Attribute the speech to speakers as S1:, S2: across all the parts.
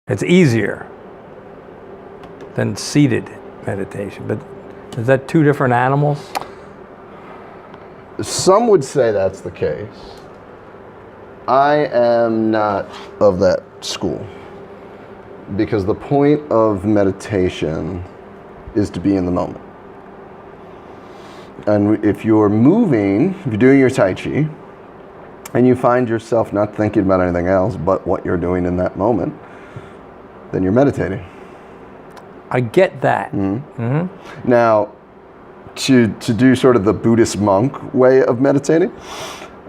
S1: It's easier than seated meditation. But is that two different animals?
S2: Some would say that's the case. I am not of that school, because the point of meditation is to be in the moment. And if you're moving, if you're doing your Tai Chi, and you find yourself not thinking about anything else but what you're doing in that moment, then you're meditating.
S1: I get that.
S2: Now, to do sort of the Buddhist monk way of meditating,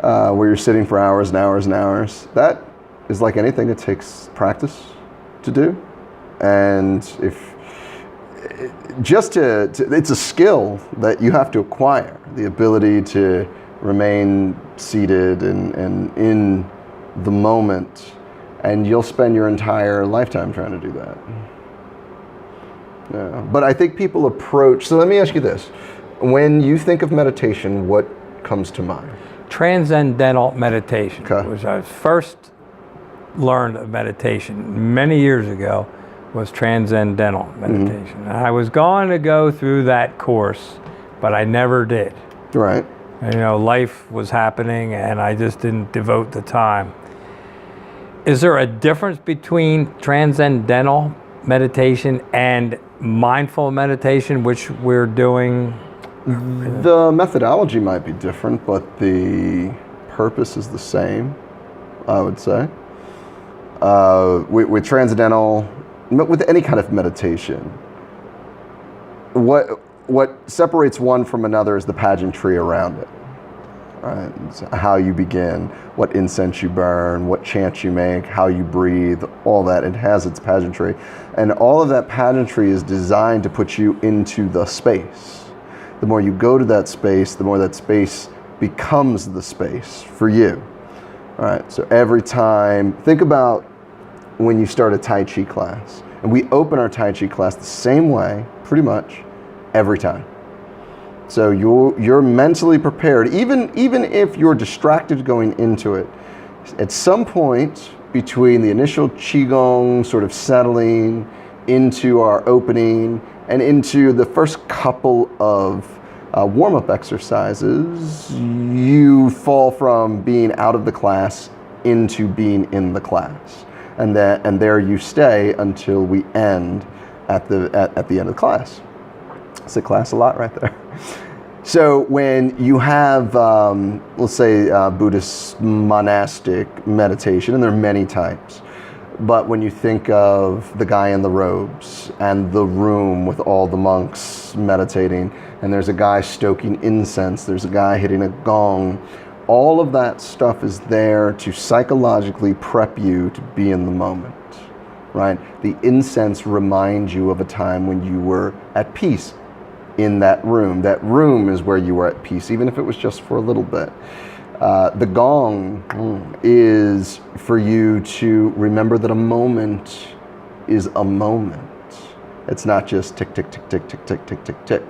S2: where you're sitting for hours and hours and hours, that is like anything, it takes practice to do. And it's a skill that you have to acquire, the ability to remain seated and in the moment, and you'll spend your entire lifetime trying to do that. Yeah. But I think people approach, so let me ask you this. When you think of meditation, what comes to mind?
S1: Transcendental meditation, which I first learned of meditation many years ago, was transcendental meditation. Mm-hmm. I was going to go through that course, but I never did.
S2: Right.
S1: And, life was happening and I just didn't devote the time. Is there a difference between transcendental meditation and mindful meditation, which we're doing?
S2: The methodology might be different, but the purpose is the same, I would say. With transcendental, with any kind of meditation, what separates one from another is the pageantry around it. Right? It's how you begin, what incense you burn, what chants you make, how you breathe, all that. It has its pageantry. And all of that pageantry is designed to put you into the space. The more you go to that space, the more that space becomes the space for you. All right, so every time, think about when you start a Tai Chi class. And we open our Tai Chi class the same way, pretty much, every time. So you're mentally prepared, even if you're distracted going into it. At some point between the initial Qigong sort of settling into our opening and into the first couple of warm-up exercises, you fall from being out of the class into being in the class. And there you stay until we end at the end of the class. I say class a lot right there. So when you have, let's say, Buddhist monastic meditation, and there are many types, but when you think of the guy in the robes and the room with all the monks meditating, and there's a guy stoking incense, there's a guy hitting a gong, all of that stuff is there to psychologically prep you to be in the moment, right? The incense reminds you of a time when you were at peace in that room. That room is where you were at peace, even if it was just for a little bit. The gong is for you to remember that a moment is a moment. It's not just tick, tick, tick, tick, tick, tick, tick, tick, tick,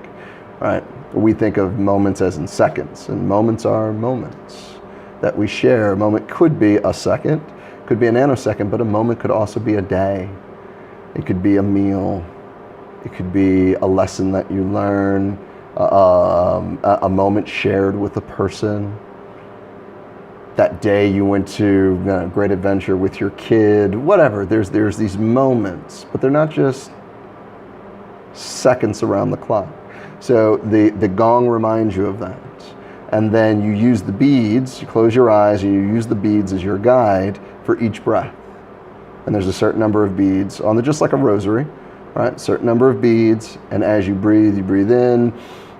S2: right? We think of moments as in seconds, and moments are moments that we share. A moment could be a second, could be a nanosecond, but a moment could also be a day. It could be a meal. It could be a lesson that you learn, a moment shared with a person. That day you went to a great adventure with your kid, whatever. There's these moments, but they're not just seconds around the clock. So the gong reminds you of that. And then you use the beads, you close your eyes, and you use the beads as your guide for each breath. And there's a certain number of beads on there, just like a rosary, right? Certain number of beads, and as you breathe in,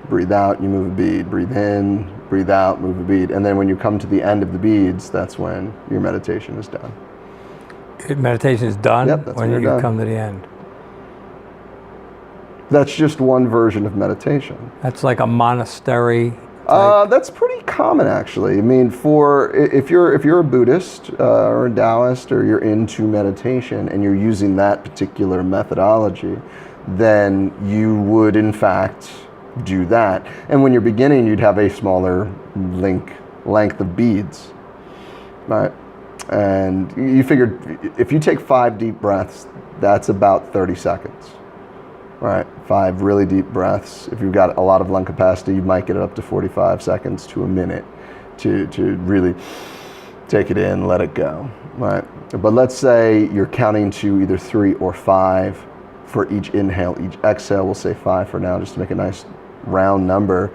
S2: breathe out, you move a bead, breathe in, breathe out, move a bead. And then when you come to the end of the beads, that's when your meditation is done.
S1: Meditation is done?
S2: Yep, that's
S1: when you
S2: done.
S1: Come to the end.
S2: That's just one version of meditation.
S1: That's like a monastery type.
S2: That's pretty common, actually. I mean, if you're a Buddhist or a Taoist, or you're into meditation and you're using that particular methodology, then you would in fact do that. And when you're beginning, you'd have a smaller length of beads, right? And you figured if you take 5 deep breaths, that's about 30 seconds. Right? 5 really deep breaths. If you've got a lot of lung capacity, you might get it up to 45 seconds to a minute to really take it in, let it go. Right? But let's say you're counting to either 3 or 5 for each inhale, each exhale. We'll say 5 for now, just to make a nice round number.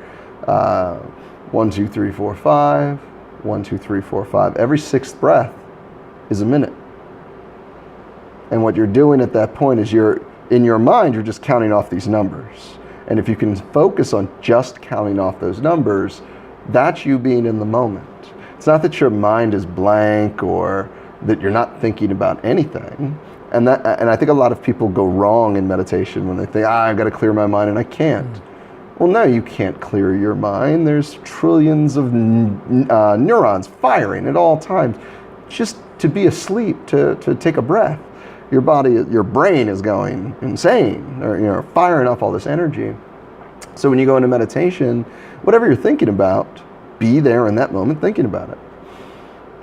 S2: 1, 2, 3, 4, 5. 1, 2, 3, 4, 5. Every 6th breath is a minute. And what you're doing at that point is in your mind, you're just counting off these numbers. And if you can focus on just counting off those numbers, that's you being in the moment. It's not that your mind is blank or that you're not thinking about anything. And I think a lot of people go wrong in meditation when they think, I've got to clear my mind, and I can't. Well, no, you can't clear your mind. There's trillions of neurons firing at all times. Just to be asleep, to take a breath. Your body, your brain is going insane, or firing off all this energy. So when you go into meditation, whatever you're thinking about, be there in that moment thinking about it.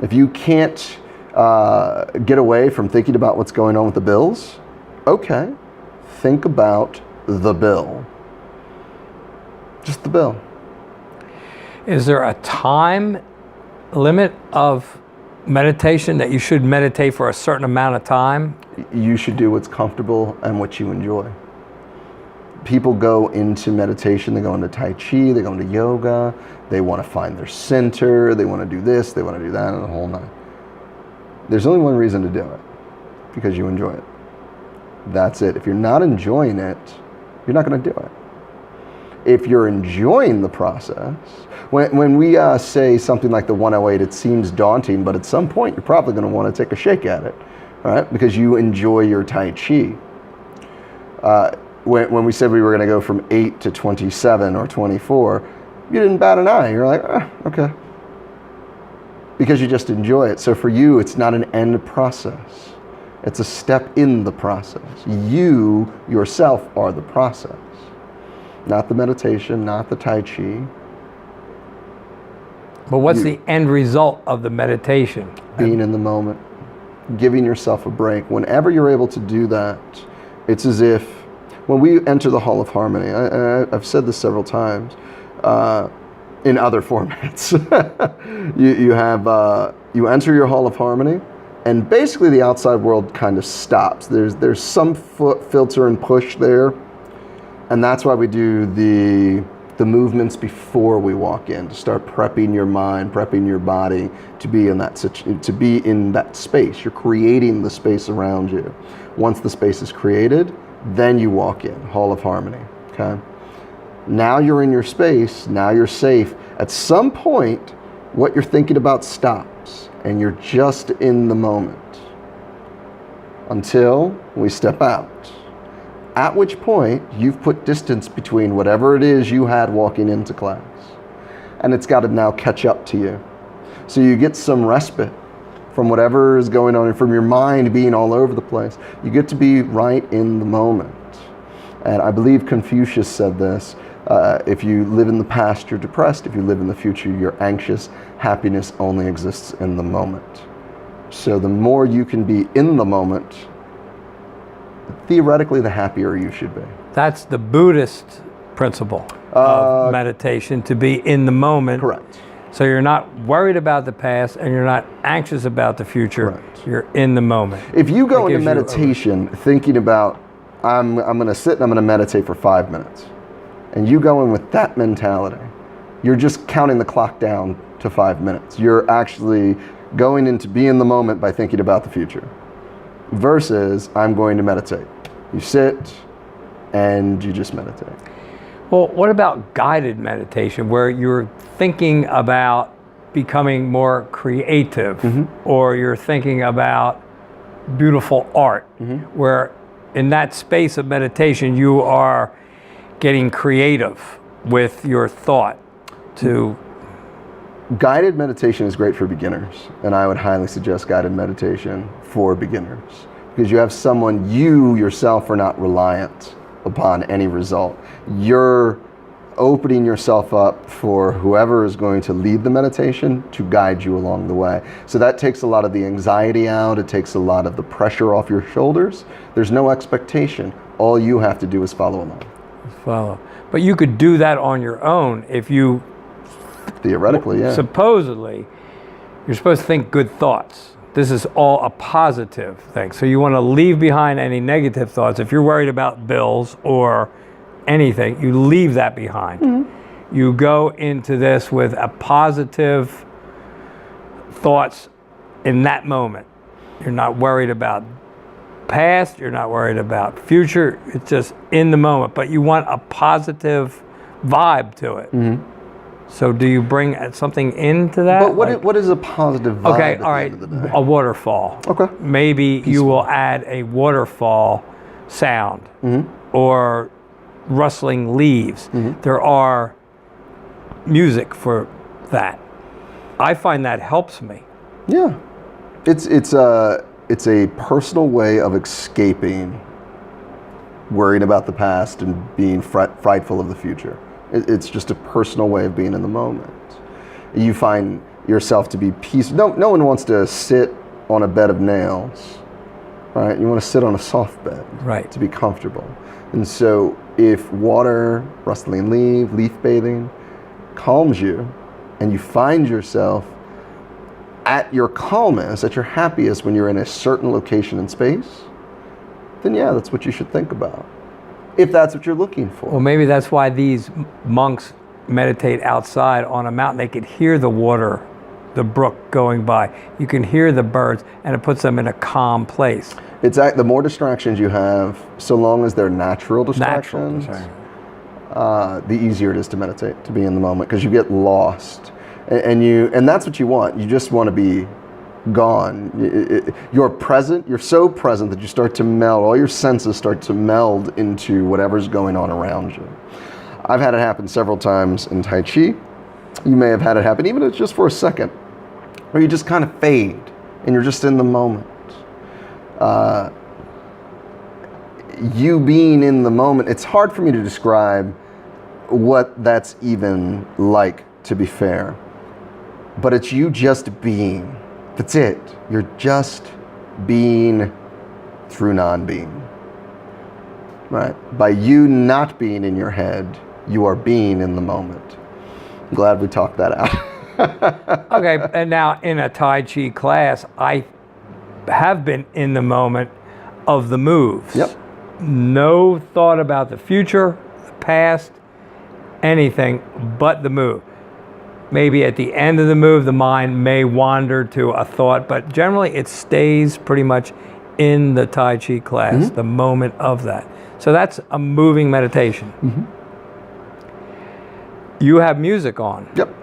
S2: If you can't get away from thinking about what's going on with the bills, okay, think about the bill. Just the bill.
S1: Is there a time limit of meditation that you should meditate for a certain amount of time?
S2: You should do what's comfortable and what you enjoy. People go into meditation, they go into Tai Chi, they go into yoga, they want to find their center, they want to do this, they want to do that, and the whole nine. There's only one reason to do it, because you enjoy it. That's it. If you're not enjoying it, you're not going to do it. If you're enjoying the process, when we say something like the 108, it seems daunting, but at some point you're probably going to want to take a shake at it, right? Because you enjoy your Tai Chi. When we said we were going to go from 8 to 27 or 24, you didn't bat an eye. You're like, okay. Because you just enjoy it. So for you, it's not an end process. It's a step in the process. You yourself are the process. Not the meditation, not the Tai Chi.
S1: But what's the end result of the meditation?
S2: Being in the moment, giving yourself a break. Whenever you're able to do that, it's as if, when we enter the Hall of Harmony, I've said this several times, in other formats, you enter your Hall of Harmony, and basically the outside world kind of stops. There's some filter and push there. And that's why we do the movements before we walk in, to start prepping your mind, prepping your body to be in that space. You're creating the space around you. Once the space is created, then you walk in, Hall of Harmony. Okay. Now you're in your space. Now you're safe. At some point, what you're thinking about stops, and you're just in the moment until we step out. At which point, you've put distance between whatever it is you had walking into class. And it's got to now catch up to you. So you get some respite from whatever is going on, and from your mind being all over the place. You get to be right in the moment. And I believe Confucius said this, if you live in the past, you're depressed. If you live in the future, you're anxious. Happiness only exists in the moment. So the more you can be in the moment, theoretically, the happier you should be.
S1: That's the Buddhist principle of meditation, to be in the moment.
S2: Correct.
S1: So you're not worried about the past, and you're not anxious about the future.
S2: Correct.
S1: You're in the moment.
S2: If you go into meditation thinking about, I'm going to sit and I'm going to meditate for 5 minutes, and you go in with that mentality, you're just counting the clock down to 5 minutes. You're actually going into be in the moment by thinking about the future. Versus, I'm going to meditate. You sit and you just meditate.
S1: Well, what about guided meditation, where you're thinking about becoming more creative, or you're thinking about beautiful art, where in that space of meditation you are getting creative with your thought to...
S2: Guided meditation is great for beginners, and I would highly suggest guided meditation for beginners, because you have someone, you yourself are not reliant upon any result. You're opening yourself up for whoever is going to lead the meditation to guide you along the way. So that takes a lot of the anxiety out. It takes a lot of the pressure off your shoulders. There's no expectation. All you have to do is follow along.
S1: Follow. But you could do that on your own if you...
S2: Theoretically, yeah.
S1: Supposedly, you're supposed to think good thoughts. This is all a positive thing. So you want to leave behind any negative thoughts. If you're worried about bills or anything, you leave that behind. Mm-hmm. You go into this with a positive thoughts in that moment. You're not worried about past, you're not worried about future, it's just in the moment. But you want a positive vibe to it. Mm-hmm. So do you bring something into that?
S2: But what is a positive vibe
S1: okay,
S2: at
S1: all
S2: the
S1: right,
S2: end of the day?
S1: A waterfall.
S2: Okay.
S1: Maybe you will add a waterfall sound or rustling leaves. There are music for that. I find that helps me.
S2: Yeah. It's a personal way of escaping worrying about the past and being frightful of the future. It's just a personal way of being in the moment. You find yourself to be peaceful. No one wants to sit on a bed of nails, right? You want to sit on a soft bed,
S1: right,
S2: to be comfortable. And so if water, rustling leaf bathing calms you, and you find yourself at your calmest, at your happiest when you're in a certain location in space, then yeah, that's what you should think about. If that's what you're looking for.
S1: Well, maybe that's why these monks meditate outside on a mountain. They could hear the water, the brook going by. You can hear the birds, and it puts them in a calm place.
S2: It's the more distractions you have, so long as they're natural distractions, the easier it is to meditate, to be in the moment, because you get lost, and that's what you want. You just want to be gone. You're present. You're so present that you start to meld. All your senses start to meld into whatever's going on around you. I've had it happen several times in Tai Chi. You may have had it happen, even if it's just for a second, where you just kind of fade and you're just in the moment. You being in the moment, it's hard for me to describe what that's even like, to be fair. But it's you just being. That's it. You're just being through non-being. Right? By you not being in your head, you are being in the moment. I'm glad we talked that out.
S1: Okay, and now in a Tai Chi class, I have been in the moment of the moves.
S2: Yep.
S1: No thought about the future, the past, anything but the move. Maybe at the end of the move, the mind may wander to a thought, but generally it stays pretty much in the Tai Chi class, the moment of that. So that's a moving meditation. You have music on.
S2: Yep.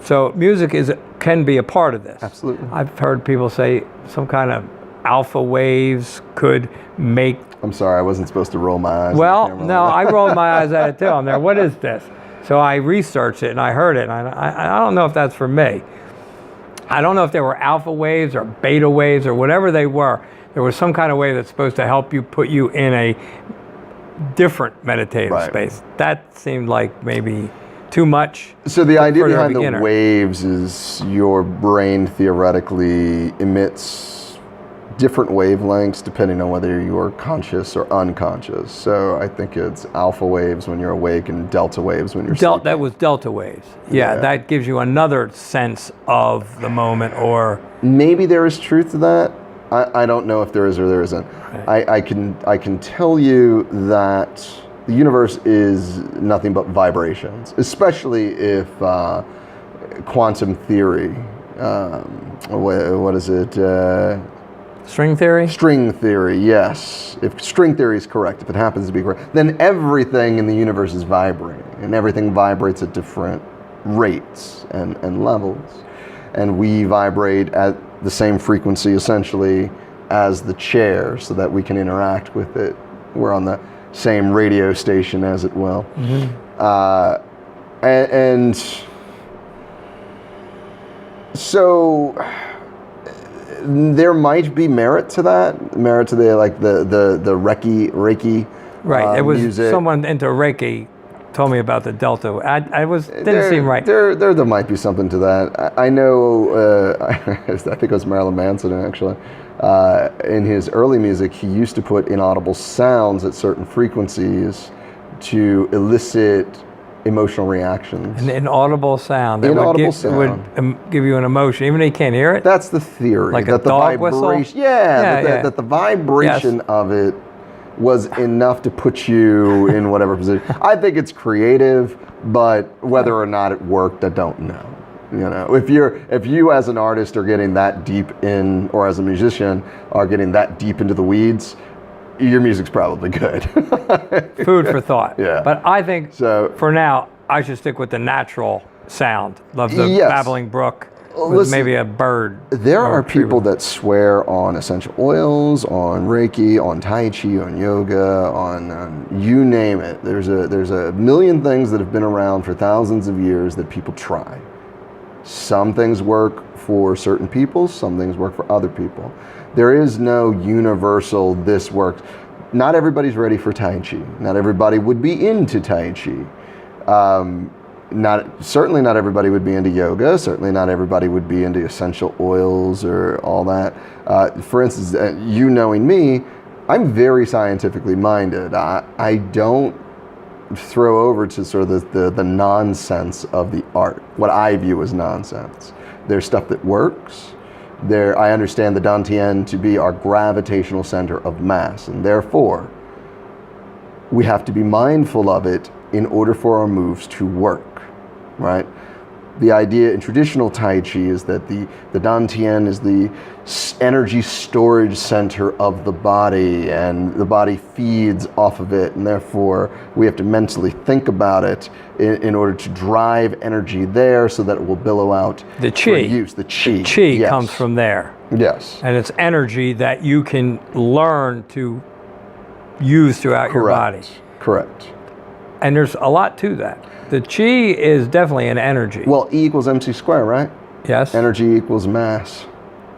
S1: So music can be a part of this.
S2: Absolutely.
S1: I've heard people say some kind of alpha waves could make...
S2: I'm sorry, I wasn't supposed to roll my eyes.
S1: Well, no, I rolled my eyes at it too. I'm there, what is this? So I researched it and I heard it, and I don't know if that's for me. I don't know if they were alpha waves or beta waves or whatever they were. There was some kind of wave that's supposed to help you, put you in a different meditative space. That seemed like maybe too much.
S2: So the idea behind
S1: the
S2: waves is your brain theoretically emits different wavelengths depending on whether you are conscious or unconscious. So I think it's alpha waves when you're awake and delta waves when you're sleeping.
S1: That was delta waves. Yeah, that gives you another sense of the moment, or...
S2: Maybe there is truth to that. I don't know if there is or there isn't. Right. I can tell you that the universe is nothing but vibrations, especially if quantum theory, what is it?
S1: String theory?
S2: String theory, yes. If string theory is correct, if it happens to be correct, then everything in the universe is vibrating, and everything vibrates at different rates and levels. And we vibrate at the same frequency, essentially, as the chair, so that we can interact with it. We're on the same radio station, as it will. And so... there might be merit to that, the
S1: Reiki. Right, it was
S2: music.
S1: someone into Reiki told me about the Delta. Didn't seem right.
S2: There might be something to that. I know, I think it was Marilyn Manson actually. In his early music, he used to put inaudible sounds at certain frequencies to elicit emotional reactions.
S1: An inaudible sound. That would give you an emotion, even though you can't hear it?
S2: That's the theory.
S1: Like
S2: that
S1: a
S2: the
S1: dog
S2: vibration,
S1: whistle?
S2: That the vibration of it was enough to put you in whatever position. I think it's creative, but whether or not it worked, I don't know. You know, if you as an artist are getting that deep in, or as a musician are getting that deep into the weeds, your music's probably good.
S1: Food for thought.
S2: Yeah.
S1: But I think for now, I should stick with the natural sound of the babbling brook with maybe a bird.
S2: There are people that swear on essential oils, on Reiki, on Tai Chi, on yoga, on you name it. There's a million things that have been around for thousands of years that people try. Some things work for certain people, some things work for other people. There is no universal, this works. Not everybody's ready for Tai Chi. Not everybody would be into Tai Chi. Certainly not everybody would be into yoga. Certainly not everybody would be into essential oils or all that. For instance, you knowing me, I'm very scientifically minded. I don't throw over to sort of the nonsense of the art, what I view as nonsense. There's stuff that works. I understand the Dantian to be our gravitational center of mass, and therefore we have to be mindful of it in order for our moves to work, right? The idea in traditional Tai Chi is that the Dantian is the energy storage center of the body, and the body feeds off of it, and therefore we have to mentally think about it in order to drive energy there so that it will billow out
S1: the chi.
S2: For use. The chi.
S1: The chi comes from there.
S2: Yes.
S1: And it's energy that you can learn to use throughout your body.
S2: Correct.
S1: And there's a lot to that. The chi is definitely an energy.
S2: Well, E equals MC squared, right?
S1: Yes.
S2: Energy equals mass.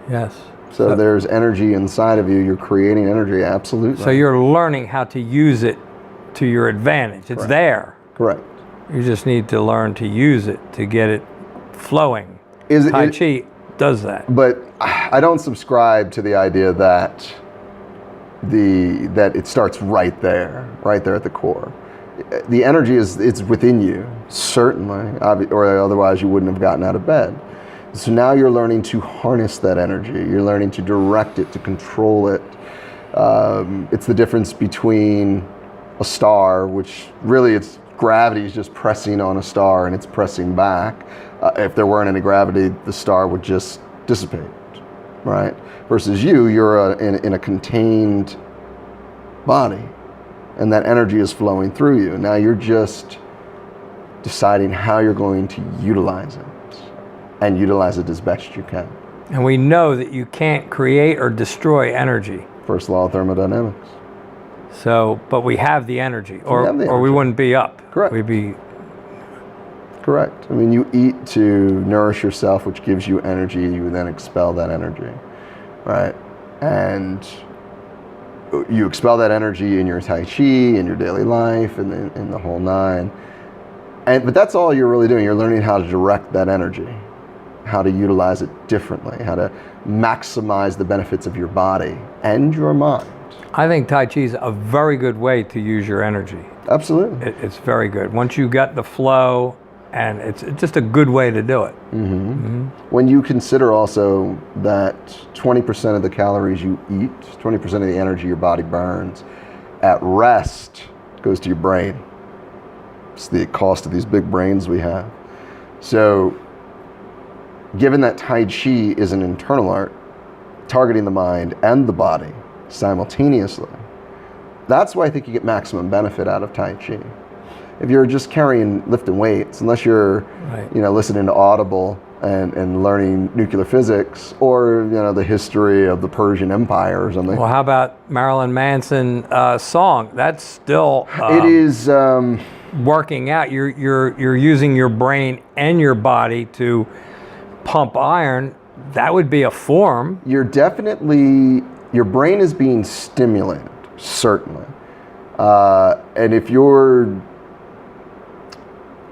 S1: Yes.
S2: So there's energy inside of you. You're creating energy, absolutely.
S1: So you're learning how to use it to your advantage. It's there.
S2: Correct.
S1: You just need to learn to use it to get it flowing.
S2: Tai
S1: Chi does that.
S2: But I don't subscribe to the idea that it starts right there at the core. The energy it's within you, certainly, or otherwise you wouldn't have gotten out of bed. So now you're learning to harness that energy. You're learning to direct it, to control it. It's the difference between a star, which really it's gravity is just pressing on a star and it's pressing back. If there weren't any gravity, the star would just dissipate, right? Versus you're in a contained body, and that energy is flowing through you. Now you're just deciding how you're going to utilize it, and utilize it as best you can.
S1: And we know that you can't create or destroy energy.
S2: First law of thermodynamics.
S1: So, but we have the energy, or we wouldn't be up.
S2: Correct.
S1: We'd be.
S2: Correct. I mean, you eat to nourish yourself, which gives you energy. You then expel that energy, right? And you expel that energy in your Tai Chi, in your daily life, and in the whole nine. But that's all you're really doing. You're learning how to direct that energy, how to utilize it differently, how to maximize the benefits of your body and your mind.
S1: I think Tai Chi is a very good way to use your energy.
S2: Absolutely.
S1: It's very good. Once you get the flow, and it's just a good way to do it.
S2: Mm-hmm. Mm-hmm. When you consider also that 20% of the calories you eat, 20% of the energy your body burns, at rest goes to your brain. It's the cost of these big brains we have. So, given that Tai Chi is an internal art, targeting the mind and the body simultaneously, that's why I think you get maximum benefit out of Tai Chi. If you're just lifting weights, unless you're, listening to Audible and learning nuclear physics, or the history of the Persian Empire or something.
S1: Well, how about Marilyn Manson song? That's still
S2: it is
S1: working out. You're using your brain and your body to pump iron. That would be a form.
S2: Your brain is being stimulated, certainly, and if you're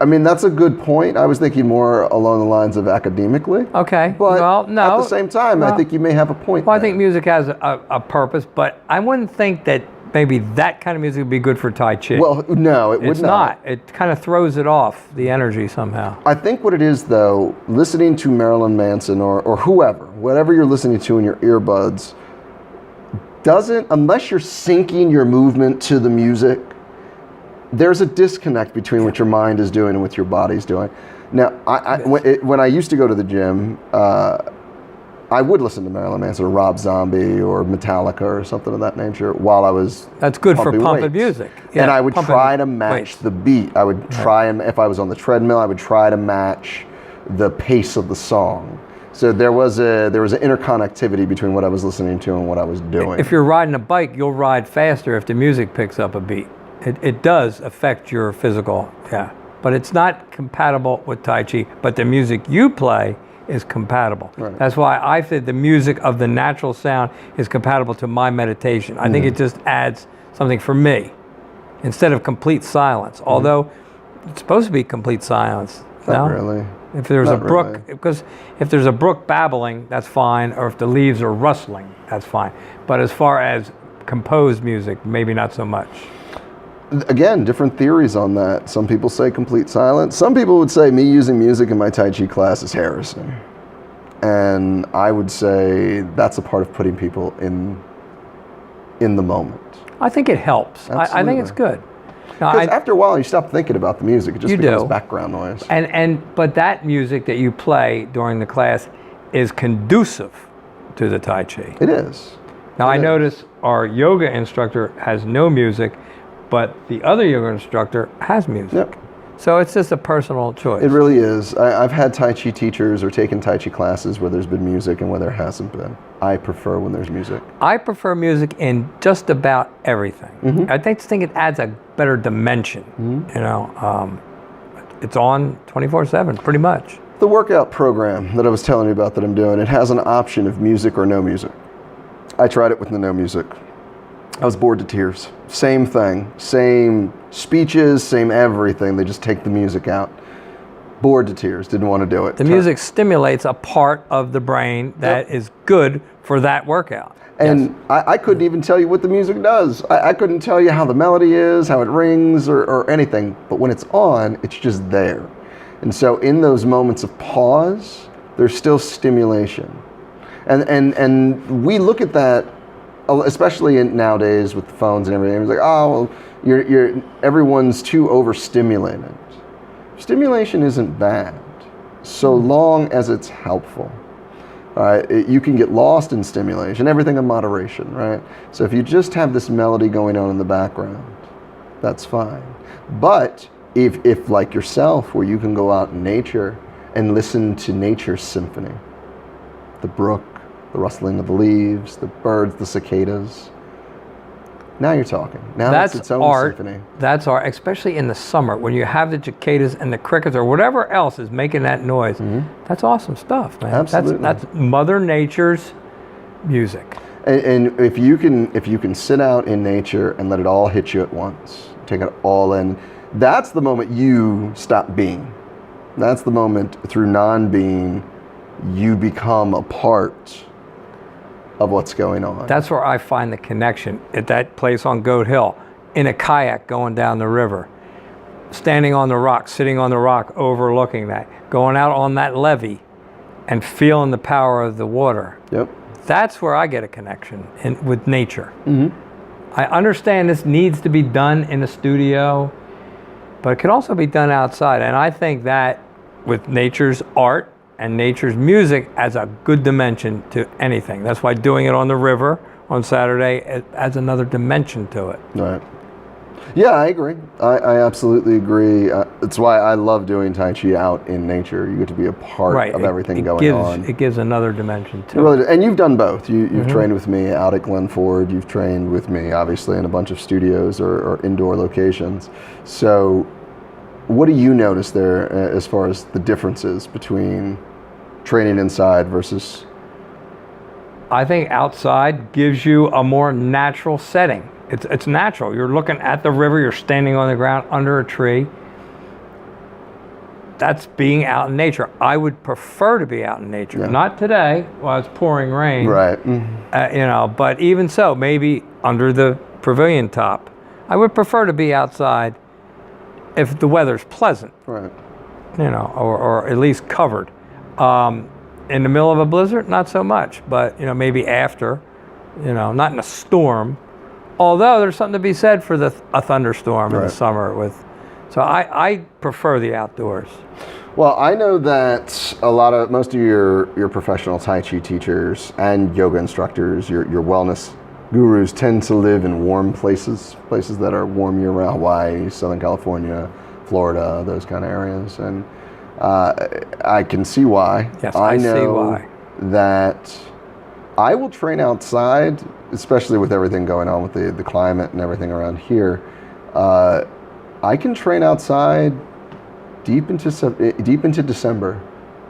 S2: I mean, that's a good point. I was thinking more along the lines of academically.
S1: Okay.
S2: But
S1: well, no.
S2: at the same time, I think you may have a point
S1: Well,
S2: there.
S1: I think music has a purpose, but I wouldn't think that maybe that kind of music would be good for Tai Chi.
S2: Well, no, it would
S1: it's not. It kind of throws it off, the energy somehow.
S2: I think what it is, though, listening to Marilyn Manson or whoever, whatever you're listening to in your earbuds, doesn't, unless you're syncing your movement to the music, there's a disconnect between what your mind is doing and what your body's doing. Now, when I used to go to the gym, I would listen to Marilyn Manson or Rob Zombie or Metallica or something of that nature while I was
S1: That's good for pumping
S2: weights.
S1: music.
S2: And I would try to match the beat. I would try, and if I was on the treadmill, I would try to match the pace of the song. So there was an interconnectivity between what I was listening to and what I was doing.
S1: If you're riding a bike, you'll ride faster if the music picks up a beat. It does affect your physical, but it's not compatible with Tai Chi. But the music you play is compatible.
S2: Right.
S1: That's why I said the music of the natural sound is compatible to my meditation. I think it just adds something for me instead of complete silence. Although it's supposed to be complete silence.
S2: Not really.
S1: If there's
S2: Not
S1: a brook,
S2: really.
S1: because if there's a brook babbling, that's fine, or if the leaves are rustling, that's fine. But as far as composed music, maybe not so much.
S2: Again, different theories on that. Some people say complete silence. Some people would say me using music in my Tai Chi class is heresy. And I would say that's a part of putting people in the moment.
S1: I think it helps. I think it's good.
S2: Because after a while, you stop thinking about the music. It just becomes background noise.
S1: But that music that you play during the class is conducive to the Tai Chi.
S2: It is.
S1: Now, I notice our yoga instructor has no music, but the other yoga instructor has music.
S2: Yep.
S1: So it's just a personal choice.
S2: It really is. I've had Tai Chi teachers or taken Tai Chi classes where there's been music and where there hasn't been. I prefer when there's music.
S1: I prefer music in just about everything. I think it adds a better dimension. You know, it's on 24/7, pretty much.
S2: The workout program that I was telling you about that I'm doing, it has an option of music or no music. I tried it with the no music. I was bored to tears. Same thing, same speeches, same everything. They just take the music out. Bored to tears, didn't want to do it.
S1: The music stimulates a part of the brain that is good for that workout.
S2: And I couldn't even tell you what the music does. I couldn't tell you how the melody is, how it rings, or anything. But when it's on, it's just there. And so in those moments of pause, there's still stimulation. And we look at that, especially nowadays with the phones and everything. It's like, oh, well, everyone's too overstimulated. Stimulation isn't bad, so long as it's helpful. You can get lost in stimulation, everything in moderation, right? So if you just have this melody going on in the background, that's fine. But if like yourself, where you can go out in nature and listen to nature's symphony, the brook, the rustling of the leaves, the birds, the cicadas. Now you're talking. Now
S1: that's
S2: it's own
S1: art.
S2: symphony.
S1: That's art, especially in the summer when you have the cicadas and the crickets or whatever else is making that noise. That's awesome stuff, man.
S2: Absolutely.
S1: That's Mother Nature's music.
S2: And if you can sit out in nature and let it all hit you at once, take it all in, that's the moment you stop being. That's the moment through non-being you become a part of what's going on.
S1: That's where I find the connection at that place on Goat Hill, in a kayak going down the river, standing on the rock, sitting on the rock, overlooking that, going out on that levee and feeling the power of the water.
S2: Yep.
S1: That's where I get a connection with nature. I understand this needs to be done in a studio, but it can also be done outside. And I think that with nature's art and nature's music adds a good dimension to anything. That's why doing it on the river on Saturday adds another dimension to it.
S2: Right. Yeah, I agree. I absolutely agree. It's why I love doing Tai Chi out in nature. You get to be a part of everything going on.
S1: It gives another dimension to it.
S2: And you've done both. You've trained with me out at Glen Ford. You've trained with me, obviously, in a bunch of studios or indoor locations. So what do you notice there as far as the differences between training inside versus?
S1: I think outside gives you a more natural setting. It's natural. You're looking at the river, you're standing on the ground under a tree. that's being out in nature. I would prefer to be out in nature.
S2: Yeah.
S1: Not today while it's pouring rain.
S2: Right.
S1: But even so, maybe under the pavilion top. I would prefer to be outside if the weather's pleasant.
S2: Right.
S1: Or at least covered. In the middle of a blizzard, not so much, but maybe after, not in a storm. Although there's something to be said for a thunderstorm in the summer so I prefer the outdoors.
S2: Well, I know that most of your professional Tai Chi teachers and yoga instructors, your wellness gurus tend to live in warm places that are warm year round, Hawaii, Southern California, Florida, those kind of areas. And I can see why.
S1: Yes, I see why.
S2: That I will train outside, especially with everything going on with the climate and everything around here. I can train outside deep into December,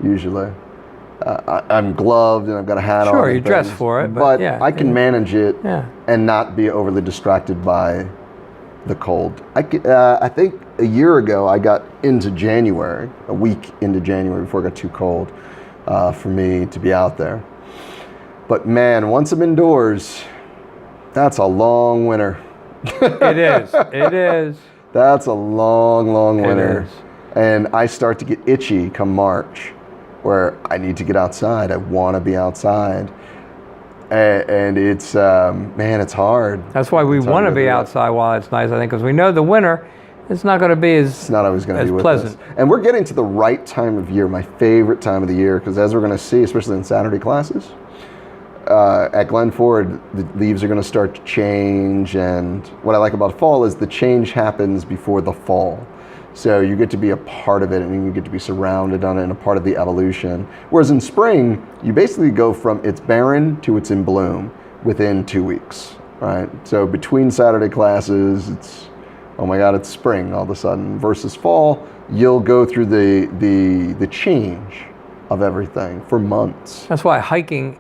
S2: usually. I'm gloved and I've got a hat on.
S1: Sure, you dress for it, but
S2: I can manage it and not be overly distracted by the cold. I think a year ago I got into January, a week into January before it got too cold for me to be out there. But man, once I'm indoors, that's a long winter.
S1: It is.
S2: That's a long, long winter.
S1: It is.
S2: And I start to get itchy come March, where I need to get outside. I want to be outside. And it's, it's hard.
S1: That's why we want to be outside while it's nice, I think, because we know the winter, it's not going to be
S2: it's not always going to be with
S1: pleasant.
S2: Us. And we're getting to the right time of year, my favorite time of the year, because as we're going to see, especially in Saturday classes, at Glen Ford, the leaves are going to start to change. And what I like about fall is the change happens before the fall. So you get to be a part of it and you get to be surrounded on it and a part of the evolution. Whereas in spring, you basically go from it's barren to it's in bloom within 2 weeks, right? So between Saturday classes, it's, oh my God, it's spring all of a sudden. Versus fall, you'll go through the change of everything for months.
S1: That's why hiking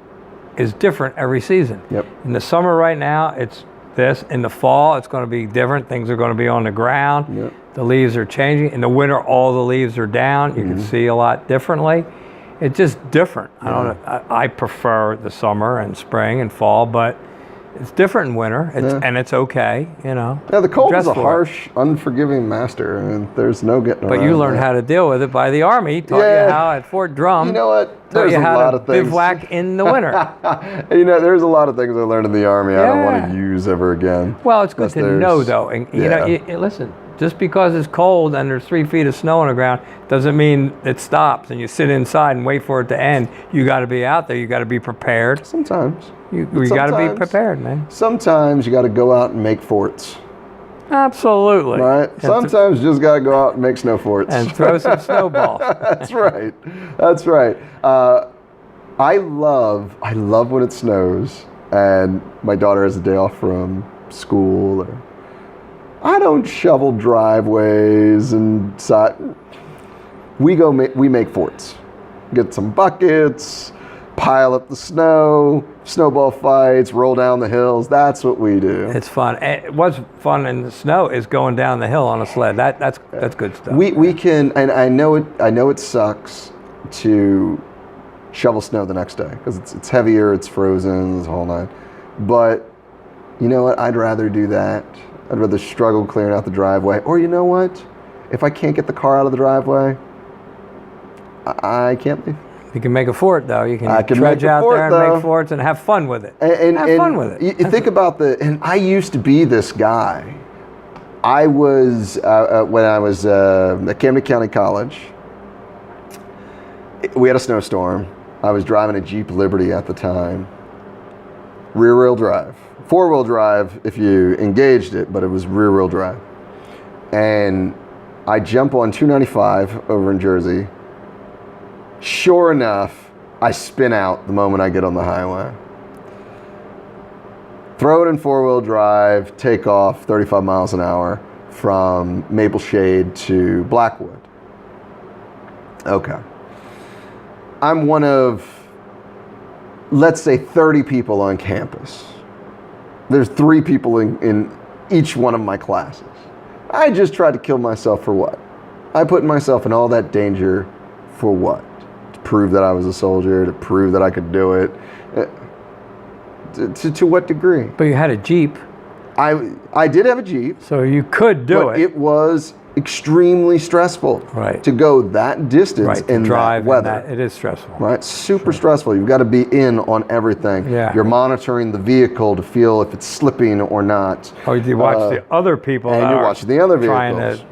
S1: is different every season.
S2: Yep.
S1: In the summer right now, it's this. In the fall, it's going to be different. Things are going to be on the ground.
S2: Yep.
S1: The leaves are changing. In the winter, all the leaves are down. You can see a lot differently. It's just different. I don't know. I prefer the summer and spring and fall, but it's different in winter. And it's okay,
S2: Yeah, the cold is a harsh, unforgiving master. I mean, there's no getting around.
S1: But you learned how to deal with it by the Army. Taught you how at Fort Drum.
S2: You know what?
S1: Taught you how to bivouac in the winter.
S2: There's a lot of things I learned in the Army I don't want to use ever again.
S1: Well, it's good to know, though. And, listen, just because it's cold and there's 3 feet of snow on the ground doesn't mean it stops and you sit inside and wait for it to end. You got to be out there. You got to be prepared.
S2: Sometimes.
S1: You got to be prepared, man.
S2: Sometimes you got to go out and make forts.
S1: Absolutely.
S2: Right? Sometimes you just got to go out and make snow forts.
S1: And throw some snowballs.
S2: That's right. That's right. I love when it snows and my daughter has a day off from school. I don't shovel driveways and we make forts. Get some buckets, pile up the snow, snowball fights, roll down the hills. That's what we do.
S1: It's fun. And what's fun in the snow is going down the hill on a sled. That's good stuff.
S2: We can, and I know it sucks to shovel snow the next day because it's heavier, it's frozen, the whole nine. But you know what? I'd rather do that. I'd rather struggle clearing out the driveway. Or you know what? If I can't get the car out of the driveway, I can't leave.
S1: You can make a fort, though. You can trudge out there and make forts and have fun with it. Have fun with it.
S2: You think about and I used to be this guy. I was, when I was at Camden County College, we had a snowstorm. I was driving a Jeep Liberty at the time. Rear-wheel drive. Four-wheel drive if you engaged it, but it was rear-wheel drive. And I jump on 295 over in Jersey. Sure enough, I spin out the moment I get on the highway. Throw it in four-wheel drive, take off 35 miles an hour from Maple Shade to Blackwood. Okay. I'm one of, let's say, 30 people on campus. There's 3 people in each one of my classes. I just tried to kill myself for what? I put myself in all that danger for what? To prove that I was a soldier, to prove that I could do it. To what degree?
S1: But you had a Jeep.
S2: I did have a Jeep.
S1: So you could do
S2: but
S1: it.
S2: It was extremely stressful to go that distance in that weather.
S1: It is stressful.
S2: Right, super stressful. You've got to be in on everything.
S1: Yeah.
S2: You're monitoring the vehicle to feel if it's slipping or not.
S1: Oh, you watch the other people
S2: and you're watching the other vehicles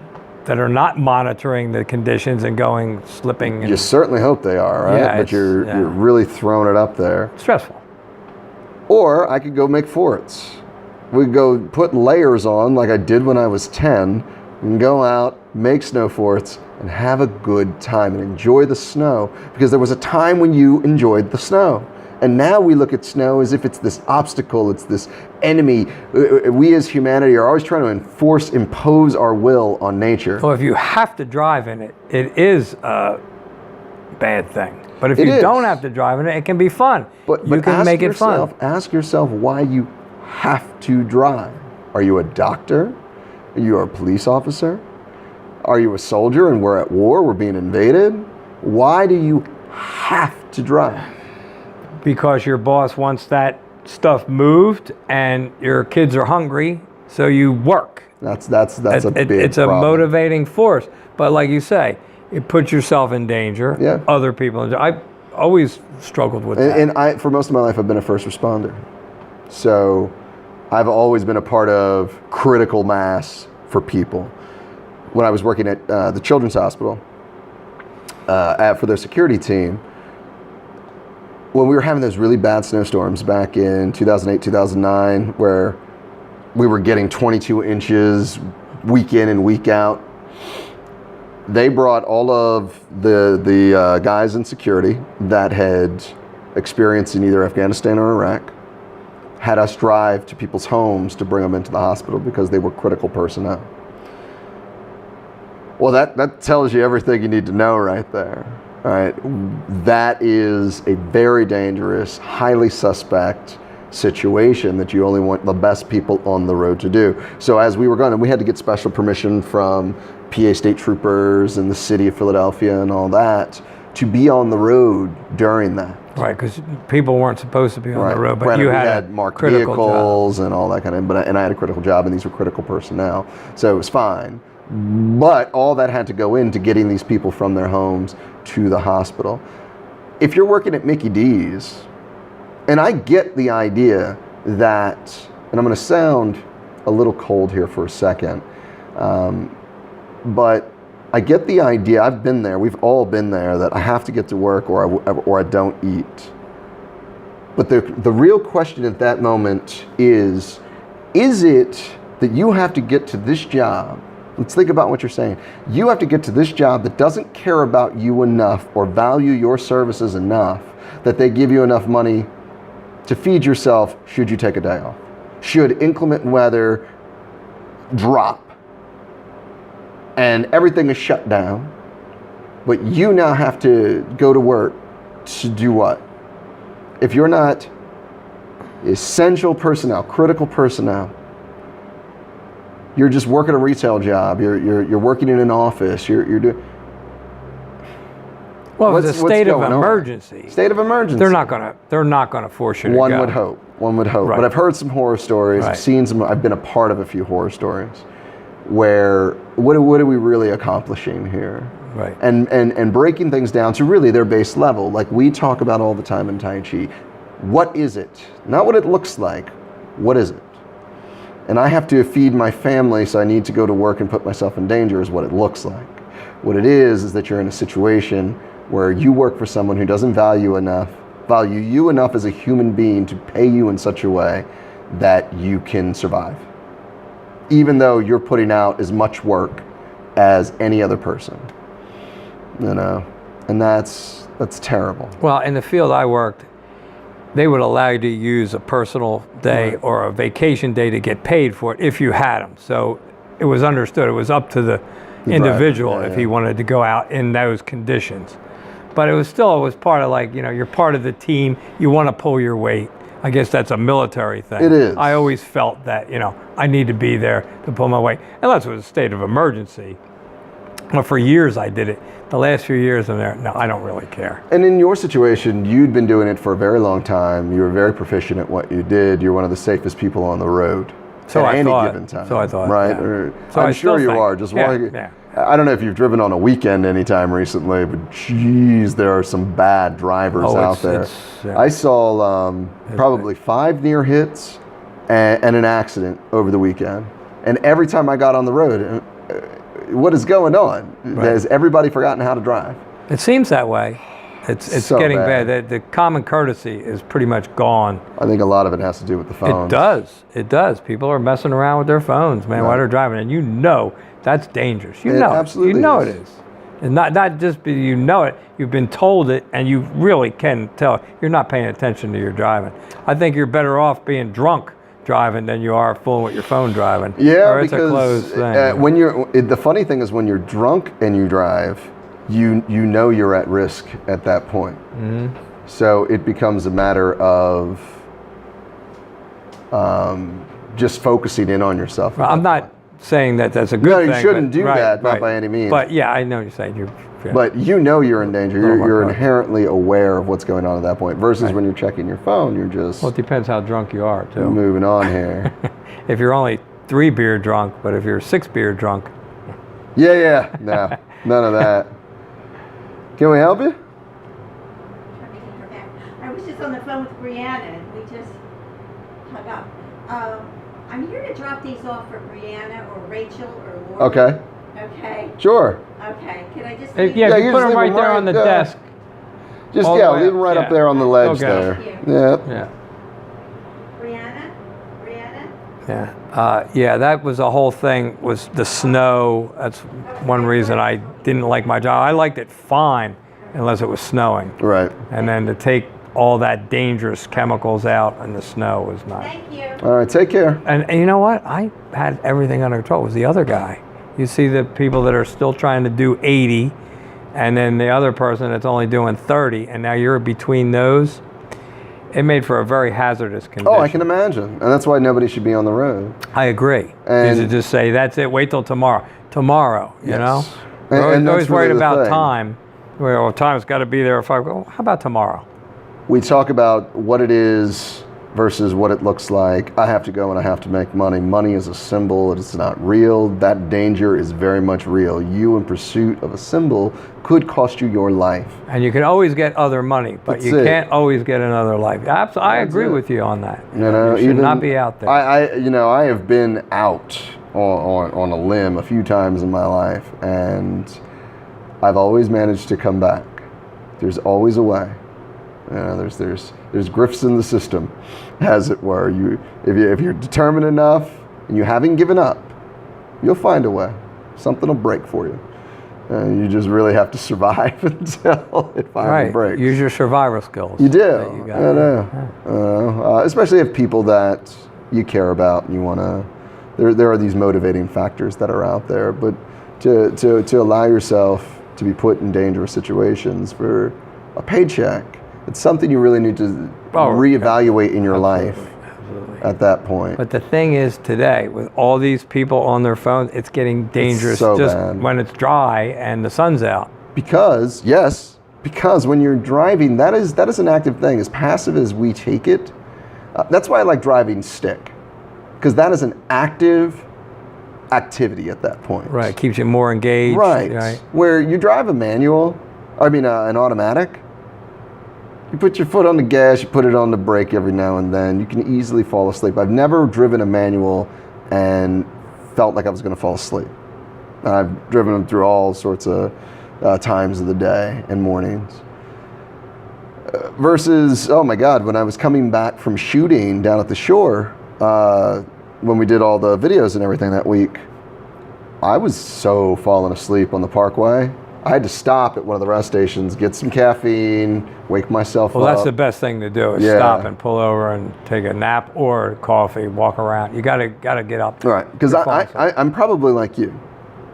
S1: that are not monitoring the conditions and going slipping.
S2: You certainly hope they are, right?
S1: Yeah,
S2: but you're really throwing it up there.
S1: Stressful.
S2: Or I could go make forts. We could go put layers on like I did when I was 10. We can go out, make snow forts, and have a good time and enjoy the snow. Because there was a time when you enjoyed the snow. And now we look at snow as if it's this obstacle, it's this enemy. We as humanity are always trying to impose our will on nature.
S1: Well, if you have to drive in it, it is a bad thing. But if you don't have to drive in it, it can be fun. But you can make it fun.
S2: Ask yourself why you have to drive. Are you a doctor? Are you a police officer? Are you a soldier and we're at war, we're being invaded? Why do you have to drive?
S1: Because your boss wants that stuff moved and your kids are hungry, so you work.
S2: That's a big problem.
S1: It's a motivating force. But like you say, it puts yourself in danger, other people in danger. I've always struggled with that.
S2: And for most of my life, I've been a first responder. So I've always been a part of critical mass for people. When I was working at the Children's Hospital for their security team, when we were having those really bad snowstorms back in 2008, 2009, where we were getting 22 inches week in and week out, they brought all of the guys in security that had experience in either Afghanistan or Iraq, had us drive to people's homes to bring them into the hospital because they were critical personnel. Well, that tells you everything you need to know right there. All right, that is a very dangerous, highly suspect situation that you only want the best people on the road to do. So as we were going, we had to get special permission from PA state troopers and the city of Philadelphia and all that to be on the road during that.
S1: Right, because people weren't supposed to be on the road, but
S2: Granted,
S1: you
S2: we
S1: had
S2: marked
S1: critical
S2: vehicles
S1: job.
S2: And all that kind of, and I had a critical job, and these were critical personnel, so it was fine. But all that had to go into getting these people from their homes to the hospital. If you're working at Mickey D's, and I get the idea that, and I'm going to sound a little cold here for a second, but I get the idea, I've been there, we've all been there, that I have to get to work or I don't eat. But the real question at that moment is it that you have to get to this job? Let's think about what you're saying. You have to get to this job that doesn't care about you enough or value your services enough that they give you enough money to feed yourself should you take a day off. Should inclement weather drop and everything is shut down, but you now have to go to work to do what? If you're not essential personnel, critical personnel, you're just working a retail job, you're working in an office, you're doing...
S1: Well, it's a state of emergency.
S2: State of emergency.
S1: They're not gonna force you to go.
S2: One would hope.
S1: Right.
S2: But I've heard some horror stories.
S1: Right.
S2: I've seen some. I've been a part of a few horror stories, where what are we really accomplishing here?
S1: Right.
S2: And breaking things down to really their base level, like we talk about all the time in Tai Chi. What is it? Not what it looks like. What is it? And I have to feed my family, so I need to go to work and put myself in danger. Is what it looks like. What it is that you're in a situation where you work for someone who doesn't value you enough as a human being to pay you in such a way that you can survive, even though you're putting out as much work as any other person, you know, and that's terrible.
S1: Well, in the field I worked, they would allow you to use a personal day or a vacation day to get paid for it if you had them. So it was understood. It was up to the individual if he wanted to go out in those conditions. But it was part of, like, you know, you're part of the team. You want to pull your weight. I guess that's a military thing.
S2: It is.
S1: I always felt that, you know, I need to be there to pull my weight. Unless it was a state of emergency. Well, for years I did it. The last few years I'm there, no, I don't really care.
S2: And in your situation, you'd been doing it for a very long time. You were very proficient at what you did. You're one of the safest people on the road.
S1: So
S2: at
S1: I
S2: any
S1: thought.
S2: given time.
S1: So I thought.
S2: Right?
S1: Yeah.
S2: Or,
S1: So
S2: I'm sure you are. Just walking.
S1: Yeah.
S2: I don't know if you've driven on a weekend anytime recently, but geez, there are some bad drivers out there. I saw probably 5 near hits and an accident over the weekend. And every time I got on the road, what is going on?
S1: Right.
S2: Has everybody forgotten how to drive?
S1: It seems that way. It's
S2: So
S1: getting
S2: bad.
S1: bad. The common courtesy is pretty much gone.
S2: I think a lot of it has to do with the phones.
S1: It does. It does. People are messing around with their phones, man, while they're driving, and you know that's dangerous. You know,
S2: absolutely
S1: you know
S2: is.
S1: it is. And not just be you know it. You've been told it, and you really can tell. You're not paying attention to your driving. I think you're better off being drunk driving than you are fooling with your phone driving.
S2: Yeah,
S1: or it's a closed
S2: because
S1: thing.
S2: when the funny thing is when you're drunk and you drive, you know you're at risk at that point.
S1: Mm-hmm.
S2: So it becomes a matter of just focusing in on yourself.
S1: Well, I'm not saying that that's a good thing.
S2: No, you shouldn't
S1: but,
S2: do
S1: right,
S2: that, not
S1: right.
S2: by any means.
S1: But yeah, I know what you're saying.
S2: But you know you're in danger.
S1: Oh my
S2: You're
S1: God.
S2: inherently aware of what's going on at that point. Versus when you're checking your phone, you're just
S1: Well, it depends how drunk you are, too.
S2: moving on here.
S1: If you're only 3 beer drunk, but if you're 6 beer drunk,
S2: Yeah. No, none of that. Can we help you?
S3: I was just on the phone with Brianna and we just hung up. I'm here to drop these off for Brianna or Rachel or Laura.
S2: Okay.
S3: Okay.
S2: Sure.
S3: Okay. Can I just
S1: if,
S3: leave
S1: yeah,
S2: Yeah,
S1: if
S2: you
S1: you put
S2: just
S1: them
S2: leave
S1: right there
S2: them
S1: on the
S2: right,
S1: desk.
S2: Just
S1: All the way
S2: leave them
S1: up,
S2: right
S1: yeah.
S2: up there on the ledge
S1: Okay.
S2: there.
S3: Thank you.
S2: Yeah.
S1: Yeah.
S3: Brianna? Brianna?
S1: Yeah, that was a whole thing, was the snow. That's one reason I didn't like my job. I liked it fine unless it was snowing.
S2: Right.
S1: And then to take all that dangerous chemicals out in the snow was not.
S3: Thank you.
S2: All right. Take care.
S1: And you know what? I had everything under control. It was the other guy. You see the people that are still trying to do 80, and then the other person that's only doing 30, and now you're between those. It made for a very hazardous condition.
S2: Oh, I can imagine. And that's why nobody should be on the road.
S1: I agree.
S2: And-
S1: You should just say, that's it, wait till tomorrow. Tomorrow, you
S2: Yes.
S1: know?
S2: And
S1: We're
S2: that's
S1: always worried
S2: really the
S1: about
S2: thing.
S1: time. Well, time's got to be there if I go, how about tomorrow?
S2: We talk about what it is versus what it looks like. I have to go and I have to make money. Money is a symbol. It is not real. That danger is very much real. You in pursuit of a symbol could cost you your life.
S1: And you can always get other money, but
S2: That's
S1: you
S2: it.
S1: can't always get another life. I agree
S2: it.
S1: with you on that.
S2: You know,
S1: you should not be out there.
S2: I have been out on a limb a few times in my life, and I've always managed to come back. There's always a way. You know, there's grifts in the system, as it were. If you're determined enough and you haven't given up, you'll find a way. Something will break for you. And you just really have to survive until it finally breaks.
S1: Use your survival skills.
S2: You do.
S1: that you got.
S2: I know. Especially if people that you care about and you want to. There are these motivating factors that are out there, but to allow yourself to be put in dangerous situations for a paycheck, it's something you really need to reevaluate in your life at that point.
S1: But the thing is, today, with all these people on their phones, it's getting dangerous
S2: so
S1: just
S2: bad.
S1: when it's dry and the sun's out.
S2: Because when you're driving, that is an active thing. As passive as we take it, that's why I like driving stick, because that is an active activity at that point.
S1: Right, keeps you more engaged.
S2: Right. Where you drive a manual, an automatic, you put your foot on the gas, you put it on the brake every now and then, you can easily fall asleep. I've never driven a manual and felt like I was going to fall asleep. I've driven them through all sorts of times of the day and mornings. Versus, oh my God, when I was coming back from shooting down at the shore, when we did all the videos and everything that week, I was so falling asleep on the parkway. I had to stop at one of the rest stations, get some caffeine, wake myself up.
S1: Well, that's the best thing to do, is stop and pull over and take a nap or coffee, walk around. You gotta get up.
S2: Right, because I'm probably like you.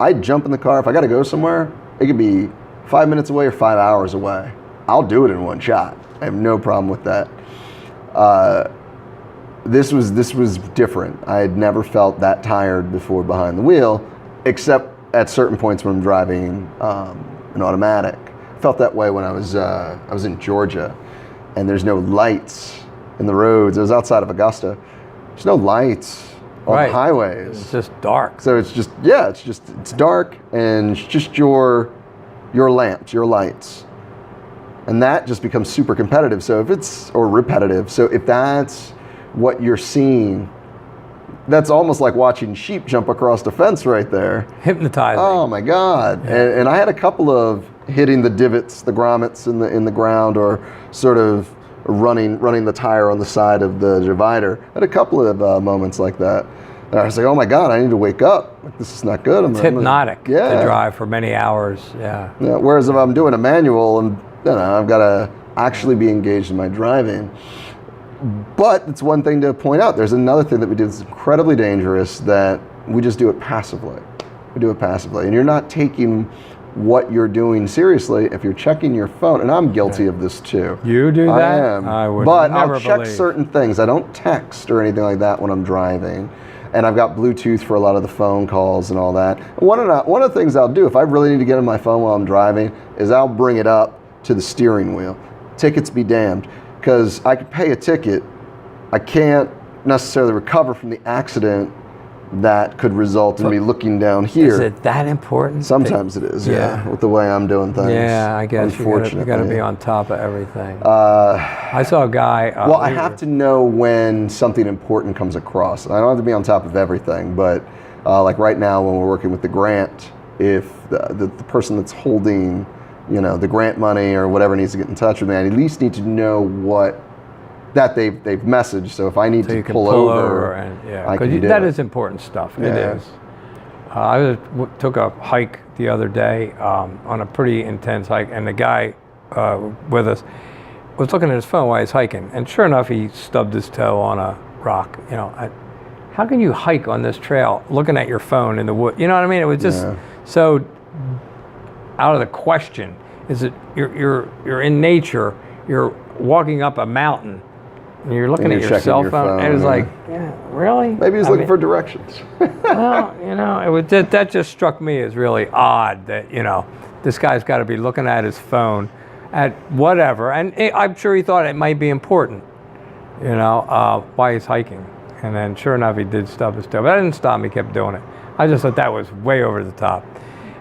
S2: I'd jump in the car. If I got to go somewhere, it could be 5 minutes away or 5 hours away. I'll do it in one shot. I have no problem with that. This was different. I had never felt that tired before behind the wheel, except at certain points when I'm driving an automatic. I felt that way when I was in Georgia, and there's no lights in the roads. It was outside of Augusta. There's no lights on the highways.
S1: It's just dark.
S2: So it's dark, and it's just your lamps, your lights. And that just becomes super competitive. So or repetitive. So if that's what you're seeing, that's almost like watching sheep jump across the fence right there.
S1: Hypnotizing.
S2: Oh my God.
S1: Yeah.
S2: And I had a couple of hitting the divots, the grommets in the ground, or sort of running the tire on the side of the divider. I had a couple of moments like that. And I was like, oh my God, I need to wake up. Like, this is not good.
S1: It's hypnotic to drive for many hours. Yeah.
S2: Whereas if I'm doing a manual and I've got to actually be engaged in my driving. But it's one thing to point out. There's another thing that we do that's incredibly dangerous, that we just do it passively. We do it passively. And you're not taking what you're doing seriously if you're checking your phone. And I'm guilty of this too.
S1: You do that?
S2: I am.
S1: I would
S2: but
S1: never
S2: I'll check
S1: believe.
S2: certain things. I don't text or anything like that when I'm driving. And I've got Bluetooth for a lot of the phone calls and all that. And one of the things I'll do if I really need to get on my phone while I'm driving is I'll bring it up to the steering wheel. Tickets be damned. Because I could pay a ticket, I can't necessarily recover from the accident that could result in me looking down here.
S1: Is it that important?
S2: Sometimes it is, with the way I'm doing things.
S1: Yeah, I guess
S2: unfortunately.
S1: you got to be on top of everything. I saw a guy.
S2: I have to know when something important comes across. I don't have to be on top of everything, but like right now when we're working with the grant, if the person that's holding the grant money or whatever needs to get in touch with me, I at least need to know what that they've messaged. So if I need to pull over, I can do
S1: that
S2: it.
S1: is important stuff. It is. I took a hike the other day on a pretty intense hike, and the guy with us was looking at his phone while he's hiking, and sure enough, he stubbed his toe on a rock. How can you hike on this trail looking at your phone in the wood? You know what I mean? It was just so out of the question. Is it you're in nature, you're walking up a mountain, and you're looking at your cell phone, and it's like, really?
S2: Maybe he's looking for directions.
S1: Well, it was that just struck me as really odd that this guy's got to be looking at his phone at whatever, and I'm sure he thought it might be important, while he's hiking, and then sure enough he did stub his toe, but that didn't stop me. He kept doing it. I just thought that was way over the top.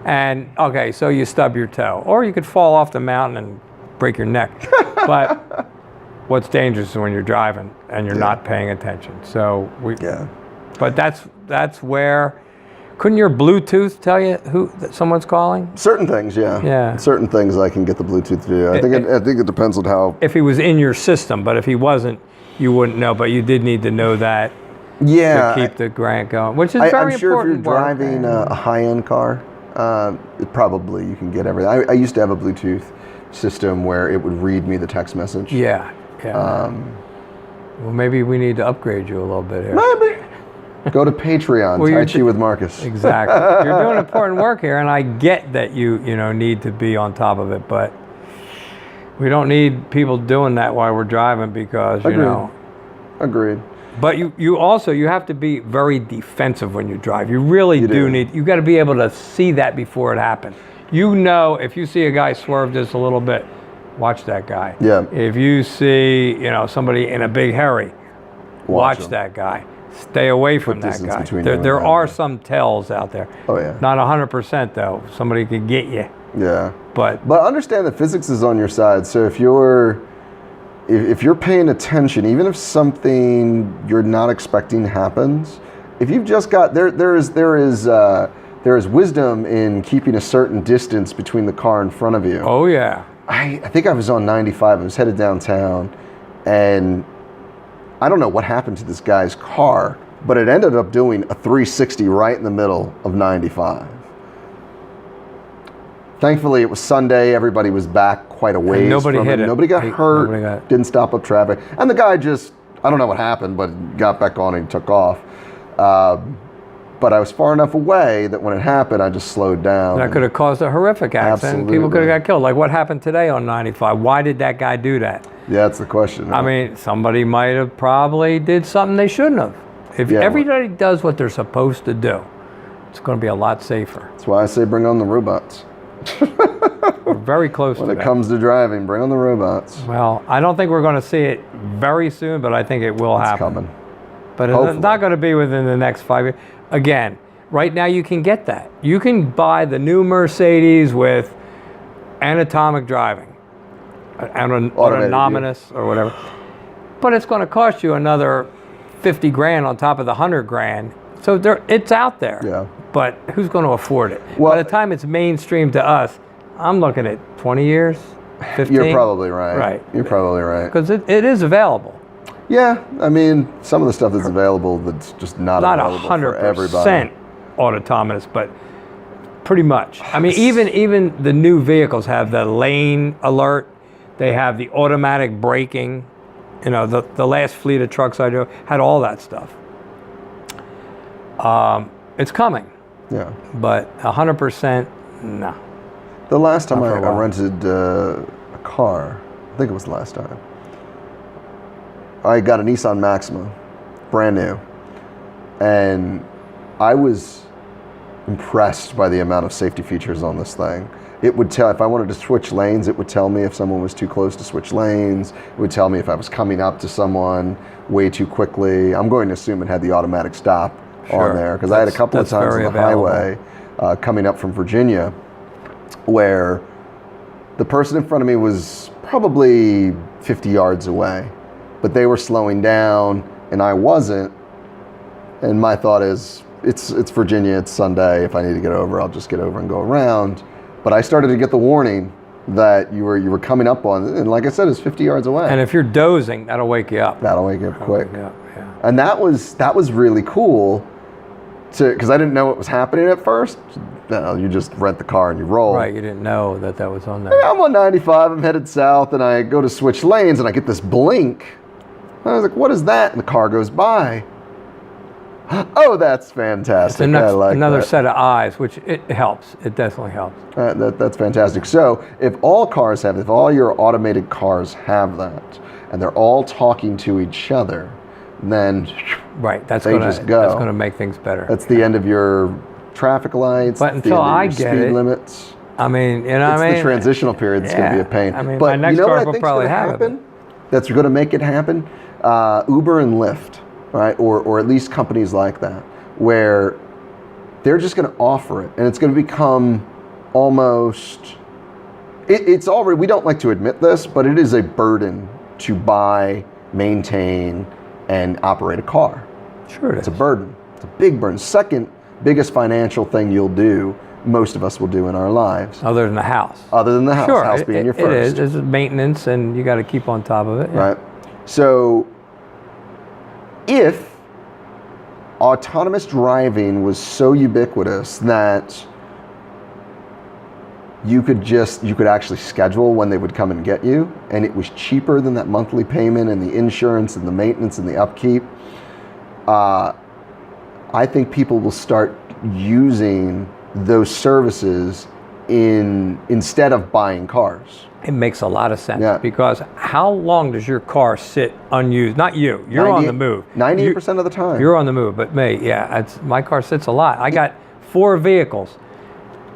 S1: And okay, so you stub your toe, or you could fall off the mountain and break your neck. But what's dangerous is when you're driving and you're not paying attention. So But that's where. Couldn't your Bluetooth tell you who someone's calling?
S2: Certain things, yeah. Certain things I can get the Bluetooth to do. I think it depends on how.
S1: If he was in your system, but if he wasn't, you wouldn't know. But you did need to know that.
S2: Yeah.
S1: To keep the grant going, which is very important.
S2: I'm sure if you're driving a high-end car. Probably you can get everything. I used to have a Bluetooth system where it would read me the text message.
S1: Yeah. Well, maybe we need to upgrade you a little bit here.
S2: Maybe. Go to Patreon, Tai Chi with Marcus.
S1: Exactly. You're doing important work here, and I get that you need to be on top of it, but we don't need people doing that while we're driving because,
S2: Agreed.
S1: But you also have to be very defensive when you drive. You really do need. You got to be able to see that before it happens. If you see a guy swerve just a little bit, watch that guy.
S2: Yeah.
S1: If you see somebody in a big hurry, watch that guy. Stay away from that guy. There are some tells out there.
S2: Oh yeah.
S1: Not 100% though. Somebody could get you.
S2: Yeah.
S1: But
S2: understand that physics is on your side. So if you're paying attention, even if something you're not expecting happens, if you've just got there is wisdom in keeping a certain distance between the car in front of you.
S1: Oh yeah.
S2: I think I was on 95. I was headed downtown, and I don't know what happened to this guy's car, but it ended up doing a 360 right in the middle of 95. Thankfully, it was Sunday. Everybody was back quite a ways.
S1: And nobody
S2: from
S1: hit it.
S2: Nobody got hurt. Didn't stop up traffic. And the guy just, I don't know what happened, but got back on and took off. But I was far enough away that when it happened, I just slowed down.
S1: That could have caused a horrific accident.
S2: Absolutely.
S1: People could have got killed. Like what happened today on 95? Why did that guy do that?
S2: Yeah, that's the question.
S1: I mean, somebody might have probably did something they shouldn't have. If everybody does what they're supposed to do, It's going to be a lot safer.
S2: That's why I say bring on the robots.
S1: We're very close
S2: When
S1: to
S2: it
S1: that.
S2: comes to driving, bring on the robots.
S1: Well, I don't think we're going to see it very soon, but I think it will
S2: It's
S1: happen.
S2: coming.
S1: But it's
S2: Hopefully.
S1: not going to be within the next 5 years. Again, right now you can get that. You can buy the new Mercedes with anatomic driving, autonomous or whatever. But it's going to cost you another 50 grand on top of the 100 grand. So it's out there.
S2: Yeah.
S1: But who's going to afford it?
S2: Well,
S1: by the time it's mainstream to us, I'm looking at 20 years, 15.
S2: You're probably right.
S1: Right.
S2: You're probably right.
S1: Because it is available.
S2: Yeah, I mean, some of the stuff that's available that's just not available for everybody.
S1: 100% autonomous, but pretty much. I mean, even the new vehicles have the lane alert. They have the automatic braking. You know, the last fleet of trucks I drove had all that stuff. It's coming,
S2: Yeah.
S1: but 100%, no.
S2: The last time
S1: Not
S2: I
S1: for a while.
S2: rented a car, I think it was the last time, I got a Nissan Maxima, brand new, and I was impressed by the amount of safety features on this thing. It would tell, if I wanted to switch lanes, it would tell me if someone was too close to switch lanes. It would tell me if I was coming up to someone way too quickly. I'm going to assume it had the automatic stop
S1: Sure.
S2: on there, because I had a couple of
S1: That's
S2: times on
S1: very
S2: the
S1: available.
S2: highway coming up from Virginia where the person in front of me was probably 50 yards away, but they were slowing down and I wasn't. And my thought is, it's Virginia, it's Sunday. If I need to get over, I'll just get over and go around. But I started to get the warning that you were coming up on, and like I said, it's 50 yards away.
S1: And if you're dozing, that'll wake you up.
S2: That'll wake you up quick.
S1: Yeah.
S2: And that was really cool, because I didn't know what was happening at first. You just rent the car and you roll.
S1: Right, you didn't know that was on there.
S2: I'm on 95, I'm headed south, and I go to switch lanes, and I get this blink. And I was like, what is that? And the car goes by. Oh, that's fantastic. I like
S1: another
S2: that.
S1: set of eyes, which it helps. It definitely helps.
S2: That's fantastic. So if all your automated cars have that, and they're all talking to each other, then
S1: Right, that's
S2: they just go.
S1: That's going to make things better.
S2: That's the end of your traffic lights.
S1: But
S2: that's the
S1: until
S2: end of
S1: I
S2: your
S1: get
S2: speed
S1: it,
S2: limits.
S1: I mean, you know
S2: It's
S1: what I mean?
S2: the transitional period that's going to be a pain.
S1: I mean,
S2: but
S1: my next
S2: you know
S1: car
S2: what I
S1: will
S2: think's
S1: probably
S2: gonna
S1: have
S2: happen?
S1: it.
S2: That's going to make it happen? Uber and Lyft, right? Or at least companies like that, where they're just going to offer it, and it's going to become almost. It's already. We don't like to admit this, but it is a burden to buy, maintain, and operate a car.
S1: Sure it
S2: It's
S1: is.
S2: a burden. It's a big burden. Second biggest financial thing you'll do, most of us will do in our lives.
S1: Other than the house.
S2: Other than the house,
S1: Sure,
S2: house being your
S1: it is.
S2: first.
S1: It's maintenance, and you got to keep on top of it. yeah.
S2: Right? So, if autonomous driving was so ubiquitous that you could actually schedule when they would come and get you, and it was cheaper than that monthly payment and the insurance and the maintenance and the upkeep, I think people will start using those services instead of buying cars.
S1: It makes a lot of sense
S2: Yeah.
S1: because how long does your car sit unused? Not you. You're on the move.
S2: 98% of the time.
S1: You're on the move, but me, yeah, my car sits a lot. I got 4 vehicles.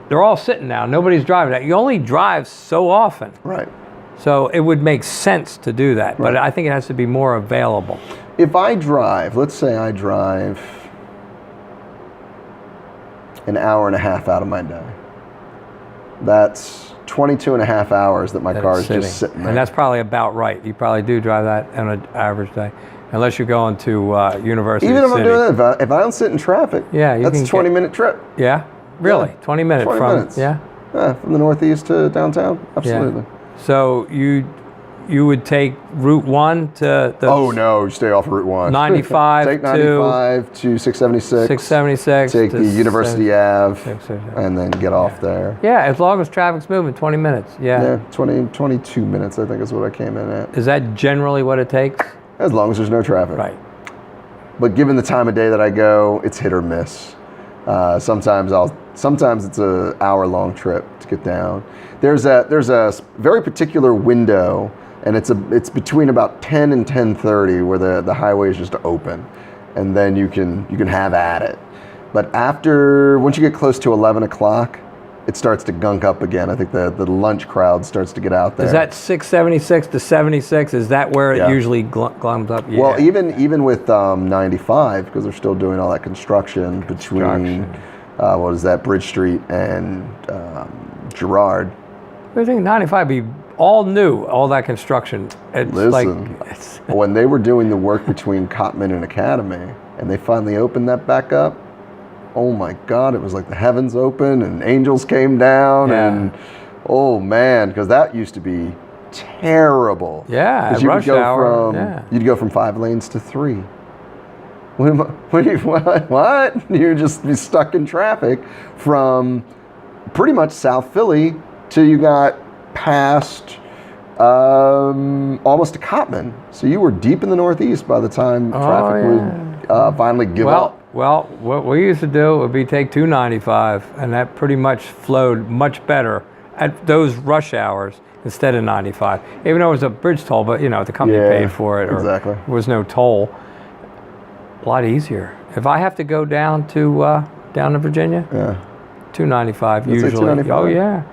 S1: They're all sitting now. Nobody's driving that. You only drive so often.
S2: Right.
S1: So it would make sense to do that, but
S2: Right.
S1: I think it has to be more available.
S2: If I drive, let's say I drive an hour and a half out of my day, that's 22 and a half hours that my
S1: that
S2: car
S1: it's
S2: is just sitting there.
S1: And that's probably about right. You probably do drive that on an average day, unless you're going to University
S2: Even if
S1: City.
S2: I'm doing that, if I don't sit in traffic,
S1: Yeah, you
S2: that's
S1: can
S2: a 20-minute trip.
S1: Yeah, really?
S2: Yeah.
S1: 20 minutes
S2: 20
S1: from,
S2: minutes.
S1: yeah.
S2: Yeah, from the Northeast to downtown, absolutely.
S1: Yeah. So you would take Route 1 to the
S2: Oh no, you stay off Route 1.
S1: 95
S2: Take
S1: to
S2: 95 to 676.
S1: 676.
S2: Take
S1: to
S2: the University Ave,
S1: 676.
S2: and then get off there.
S1: Yeah, as long as traffic's moving, 20 minutes.
S2: Yeah, 22 minutes I think is what I came in at.
S1: Is that generally what it takes?
S2: As long as there's no traffic.
S1: Right.
S2: But given the time of day that I go, it's hit or miss. Sometimes it's an hour-long trip to get down. There's a very particular window, and it's between about 10 and 10:30 where the highway is just open, and then you can have at it. But once you get close to 11 o'clock, it starts to gunk up again. I think the lunch crowd starts to get out there.
S1: Is that 676 to 76? Is that where it usually glums up? Yeah.
S2: Well, even with 95, because they're still doing all that construction between, what is that, Bridge Street and Girard.
S1: I think 95 be all new, all that construction. It's
S2: Listen, when they were doing the work between Cottman and Academy, and they finally opened that back up, oh my God, it was like the heavens opened and angels came down, and oh man, because that used to be terrible.
S1: Yeah, at rush hour.
S2: You'd go from 5 lanes to 3. What? You'd just be stuck in traffic from pretty much South Philly till you got past almost to Cottman. So you were deep in the Northeast by the time traffic would finally give up.
S1: Well, what we used to do would be take 295, and that pretty much flowed much better at those rush hours instead of 95. Even though it was a bridge toll, but the company paid for it, or
S2: exactly.
S1: There was no toll. A lot easier. If I have to go down to Virginia, 295 usually.
S2: 295?
S1: Oh yeah,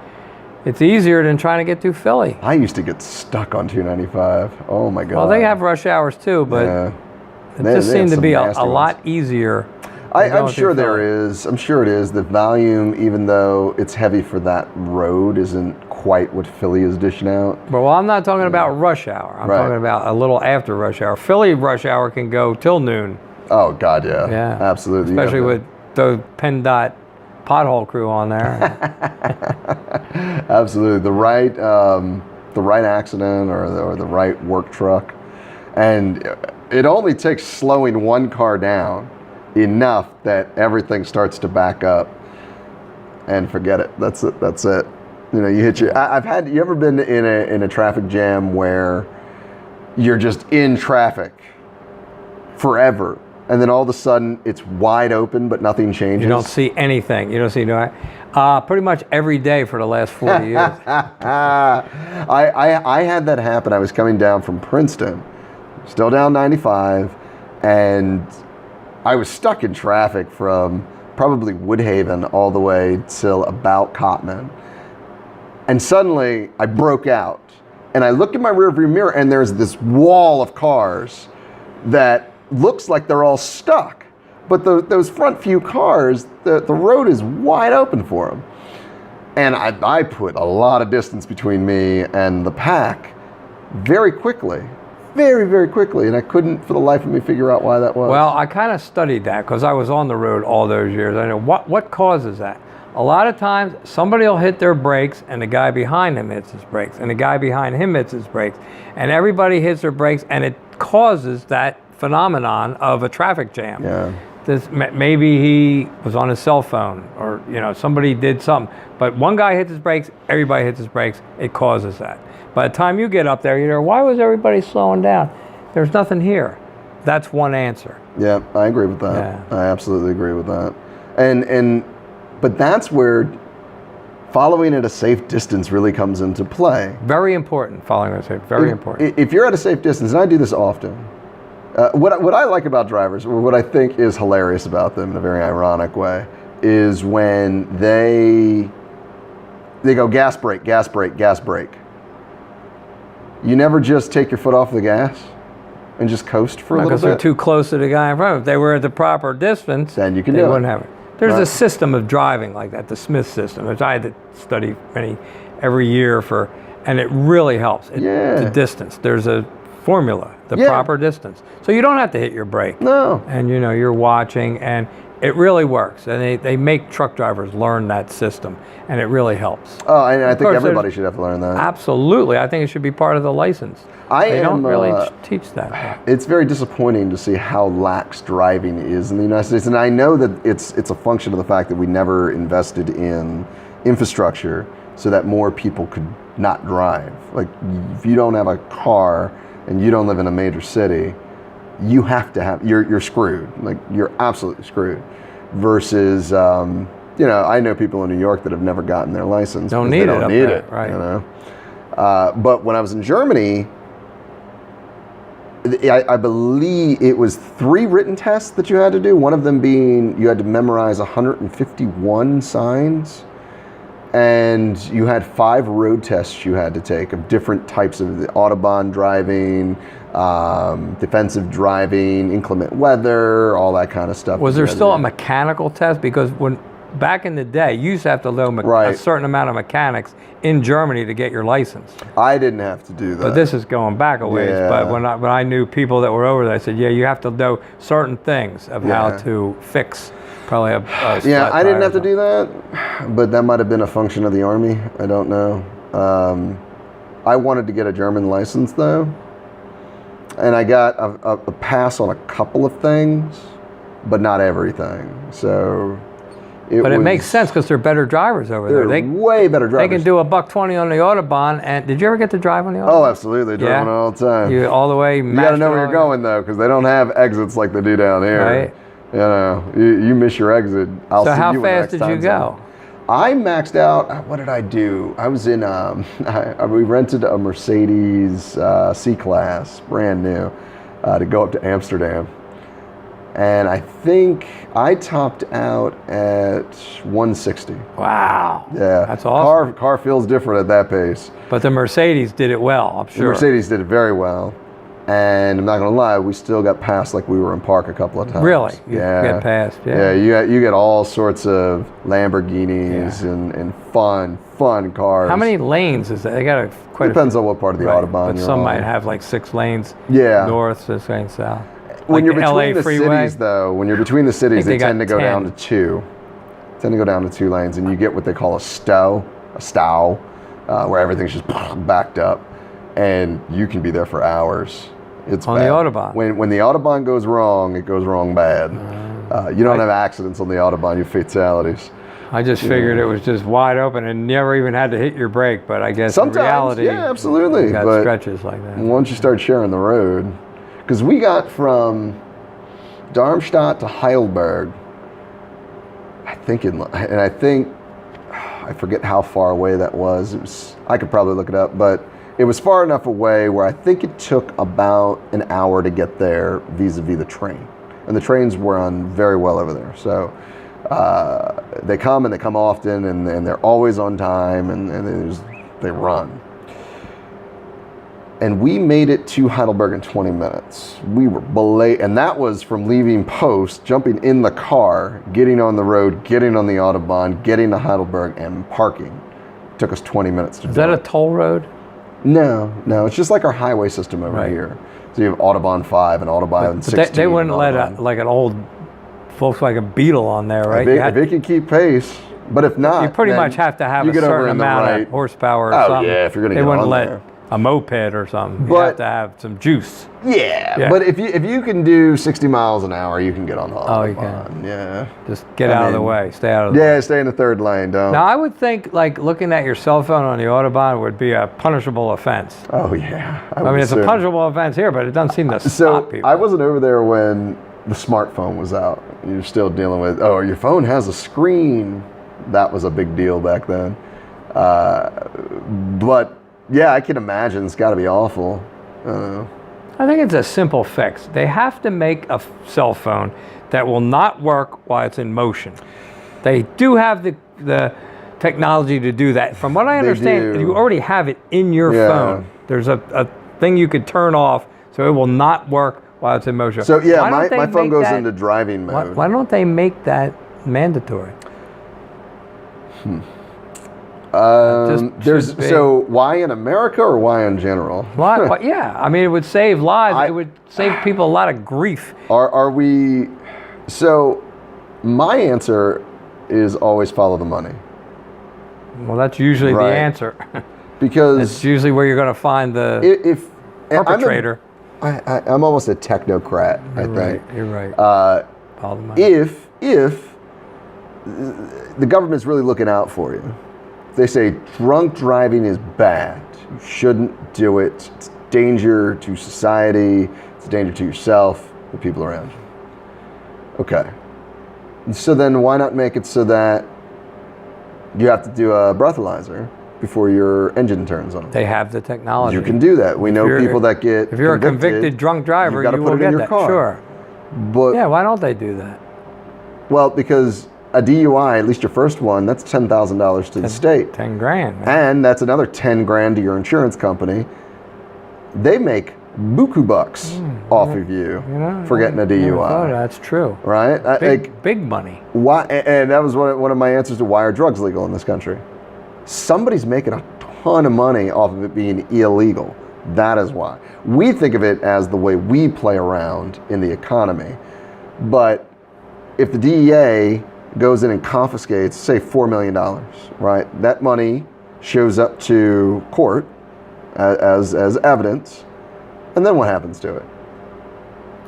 S1: it's easier than trying to get through Philly.
S2: I used to get stuck on 295. Oh my God.
S1: Well, they have rush hours too, but it just seemed to be a lot easier.
S2: I'm sure there is. I'm sure it is. The volume, even though it's heavy for that road, isn't quite what Philly is dishing out.
S1: But I'm not talking about rush hour. I'm talking about a little after rush hour. Philly rush hour can go till noon.
S2: Oh God, yeah. Absolutely.
S1: Especially with the PennDOT pothole crew on there.
S2: Absolutely. The right accident or the right work truck, and it only takes slowing one car down enough that everything starts to back up, and forget it. That's it. That's it. You hit your. You ever been in a traffic jam where you're just in traffic forever, and then all of a sudden it's wide open, but nothing changes?
S1: You don't see anything. You don't see pretty much every day for the last 40 years.
S2: I had that happen. I was coming down from Princeton, still down 95, and I was stuck in traffic from probably Woodhaven all the way till about Cottman. And suddenly I broke out, and I look in my rearview mirror, and there's this wall of cars that looks like they're all stuck. But those front few cars, the road is wide open for them. And I put a lot of distance between me and the pack very quickly. Very, very quickly, and I couldn't for the life of me figure out why that was.
S1: Well, I kind of studied that because I was on the road all those years. I know what causes that. A lot of times, somebody will hit their brakes, and the guy behind him hits his brakes, and the guy behind him hits his brakes, and everybody hits their brakes, and it causes that phenomenon of a traffic jam.
S2: Yeah.
S1: Maybe he was on his cell phone, or somebody did something, but one guy hits his brakes, everybody hits his brakes. It causes that. By the time you get up there, you're why was everybody slowing down? There's nothing here. That's one answer.
S2: Yeah, I agree with that. Yeah. I absolutely agree with that. But that's where following at a safe distance really comes into play.
S1: Very important, following at a safe, very important.
S2: If you're at a safe distance, and I do this often, what I like about drivers, or what I think is hilarious about them in a very ironic way, is when they go gas brake, gas brake, gas brake. You never just take your foot off the gas and just coast for a little bit?
S1: Because they're too close to the guy in front of them. If they were at the proper distance,
S2: then you can
S1: they
S2: do
S1: wouldn't
S2: it.
S1: have it. There's a system of driving like that, the Smith system, which I had to study every year and it really helps. The distance. There's a formula, the proper distance. So you don't have to hit your brake.
S2: No.
S1: And you're watching, and it really works. And they make truck drivers learn that system, and it really helps.
S2: Oh, and I think everybody should have to learn that.
S1: Absolutely. I think it should be part of the license. They don't really teach that.
S2: It's very disappointing to see how lax driving is in the United States. And I know that it's a function of the fact that we never invested in infrastructure so that more people could not drive. Like, if you don't have a car and you don't live in a major city, you have to have, you're screwed. Like, you're absolutely screwed. Versus, I know people in New York that have never gotten their license.
S1: Don't need it, right?
S2: But when I was in Germany, I believe it was 3 written tests that you had to do. One of them being you had to memorize 151 signs, and you had 5 road tests you had to take of different types of the Autobahn driving, defensive driving, inclement weather, all that kind of stuff.
S1: Was there still a mechanical test? Because when back in the day, you used to have to learn a certain amount of mechanics in Germany to get your license.
S2: I didn't have to do that.
S1: But this is going back a ways.
S2: Yeah.
S1: But when I knew people that were over there, I said, yeah, you have to know certain things of how to fix probably a
S2: yeah, I didn't have to do that, but that might have been a function of the Army. I don't know. I wanted to get a German license though, and I got a pass on a couple of things, but not everything. So.
S1: It makes sense because they're better drivers over there.
S2: They're way better drivers.
S1: They can do $120 on the Autobahn. And did you ever get to drive on the Autobahn?
S2: Oh, absolutely. Drive on it all the time.
S1: You all the way.
S2: You got to know where you're going though, because they don't have exits like they do down here.
S1: Right.
S2: You know, you miss your exit. I'll see
S1: how
S2: you
S1: fast did you go?
S2: I maxed out. What did I do? I was in. We rented a Mercedes C-Class, brand new, to go up to Amsterdam. And I think I topped out at 160.
S1: Wow.
S2: Yeah.
S1: That's awesome.
S2: Car feels different at that pace.
S1: But the Mercedes did it well, I'm sure.
S2: The Mercedes did it very well. And I'm not going to lie, we still got passed like we were in park a couple of times.
S1: Really? You get passed,
S2: yeah. You get all sorts of Lamborghinis and fun cars.
S1: How many lanes is that? They got quite
S2: Depends on what part of the Autobahn
S1: but
S2: you're
S1: some
S2: on.
S1: might have like 6 lanes.
S2: Yeah.
S1: North, 6 lanes south.
S2: When
S1: like
S2: you're between the cities, though, they tend to go down to 2. Tend to go down to 2 lanes, and you get what they call a stow, where everything's just backed up, and you can be there for hours. It's
S1: on
S2: bad.
S1: the Autobahn.
S2: When the Autobahn goes wrong, it goes wrong bad. You don't have accidents on the Autobahn; you have fatalities.
S1: I just figured it was just wide open and never even had to hit your brake. But I guess
S2: sometimes,
S1: in reality,
S2: yeah, absolutely.
S1: You got
S2: but
S1: stretches like that.
S2: Once you start sharing the road. Because we got from Darmstadt to Heidelberg, I forget how far away that was. I could probably look it up, but it was far enough away where I think it took about an hour to get there vis-a-vis the train. And the trains run very well over there. So they come often, and they're always on time, and they run. And we made it to Heidelberg in 20 minutes. We were belayed, and that was from leaving post, jumping in the car, getting on the road, getting on the Autobahn, getting to Heidelberg, and parking. It took us 20 minutes to do it. Is
S1: that a toll road?
S2: No, it's just like our highway system over here. So you have Autobahn 5 and Autobahn 16.
S1: They wouldn't let like an old Volkswagen Beetle on there, right?
S2: If it can keep pace, but if not,
S1: you pretty much have to have a certain amount of horsepower or something.
S2: Yeah, if you're going to
S1: they
S2: get
S1: wouldn't
S2: on
S1: let
S2: there.
S1: A moped or something. You have to have some juice.
S2: Yeah, but if you can do 60 miles an hour, you can get on the Autobahn.
S1: Oh, you can.
S2: Yeah.
S1: Just get out of the way. Stay out of the way.
S2: Yeah, stay in the third lane, don't.
S1: Now, I would think like looking at your cell phone on the Autobahn would be a punishable offense.
S2: Oh, yeah.
S1: I mean, it's a punishable offense here, but it doesn't seem to stop people.
S2: I wasn't over there when the smartphone was out. You're still dealing with, your phone has a screen. That was a big deal back then. But yeah, I can imagine it's got to be awful.
S1: I think it's a simple fix. They have to make a cell phone that will not work while it's in motion. They do have the technology to do that. From what I understand, you already have it in your phone. There's a thing you could turn off so it will not work while it's in motion.
S2: So yeah, my phone goes into driving mode.
S1: Why don't they make that mandatory?
S2: So why in America or why in general?
S1: Why, yeah, I mean, it would save lives. It would save people a lot of grief.
S2: Are we? So my answer is always follow the money.
S1: Well, that's usually the answer.
S2: Because
S1: it's usually where you're going to find the perpetrator.
S2: I'm almost a technocrat. I think
S1: you're right.
S2: Follow the money. If the government's really looking out for you. They say drunk driving is bad. You shouldn't do it. It's a danger to society. It's a danger to yourself, the people around you. Okay. So then why not make it so that you have to do a breathalyzer before your engine turns on.
S1: They have the technology.
S2: You can do that. We know people that get
S1: If you're a convicted drunk driver,
S2: you've got to
S1: you
S2: put
S1: will
S2: it in
S1: get
S2: your
S1: that.
S2: car.
S1: Sure.
S2: But
S1: Yeah, why don't they do that?
S2: well, because a DUI, at least your first one, that's $10,000 to the state.
S1: 10 grand, man.
S2: And that's another 10 grand to your insurance company. They make buku bucks off of you, for getting a DUI.
S1: Oh, that's true.
S2: Right?
S1: Big money.
S2: Why? And that was one of my answers to why are drugs legal in this country. Somebody's making a ton of money off of it being illegal. That is why. We think of it as the way we play around in the economy. But if the DEA goes in and confiscates, say, $4 million, right? That money shows up to court as evidence, and then what happens to it?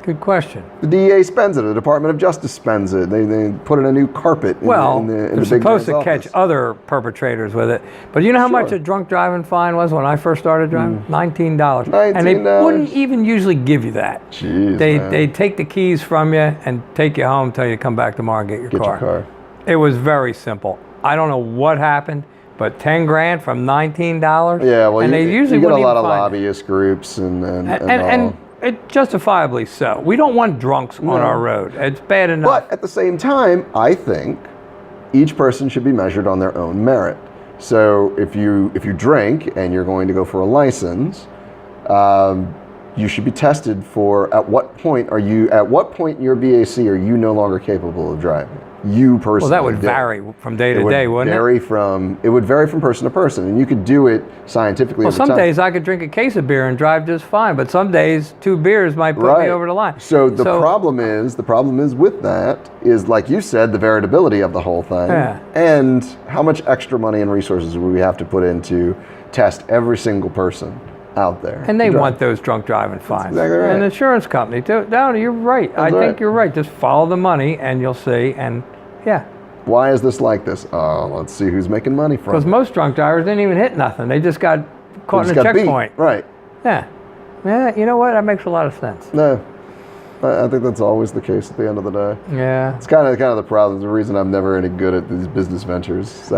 S1: Good question.
S2: The DEA spends it. The Department of Justice spends it. They put in a new carpet in the
S1: they're
S2: big
S1: supposed to
S2: man's
S1: catch
S2: office.
S1: other perpetrators with it. But you know how much
S2: Sure.
S1: a drunk driving fine was when I first started driving? $19. And they
S2: $19.
S1: wouldn't even usually give you that.
S2: Jeez, man.
S1: They take the keys from you and take you home, tell you to come back tomorrow and get your car. It was very simple. I don't know what happened, but 10 grand from $19.
S2: Yeah, well,
S1: and they usually
S2: you get a
S1: wouldn't
S2: lot
S1: even
S2: of
S1: find it.
S2: lobbyist groups and
S1: And it justifiably so. We don't want drunks on our road. It's bad enough.
S2: But at the same time, I think each person should be measured on their own merit. So if you drink and you're going to go for a license, you should be tested for at what point in your BAC are you no longer capable of driving? You personally.
S1: Well, that would vary from day to day, wouldn't it?
S2: It would vary from person to person, and you could do it scientifically.
S1: Well,
S2: over
S1: some
S2: time.
S1: days I could drink a case of beer and drive just fine, but some days 2 beers might put me over the line.
S2: So the problem is with that is, like you said, the variability of the whole thing, and how much extra money and resources we have to put into test every single person out there.
S1: And they want those drunk driving fines.
S2: Exactly right.
S1: And the insurance company too. No, you're right. I think you're right. Just follow the money and you'll see. And yeah.
S2: Why is this like this? Oh, let's see who's making money from it.
S1: Because most drunk drivers didn't even hit nothing. They just got caught in a checkpoint.
S2: Beat. Right.
S1: Yeah. Yeah, you know what? That makes a lot of sense.
S2: No. I think that's always the case at the end of the day.
S1: Yeah.
S2: It's kind of the problem. The reason I'm never any good at these business ventures.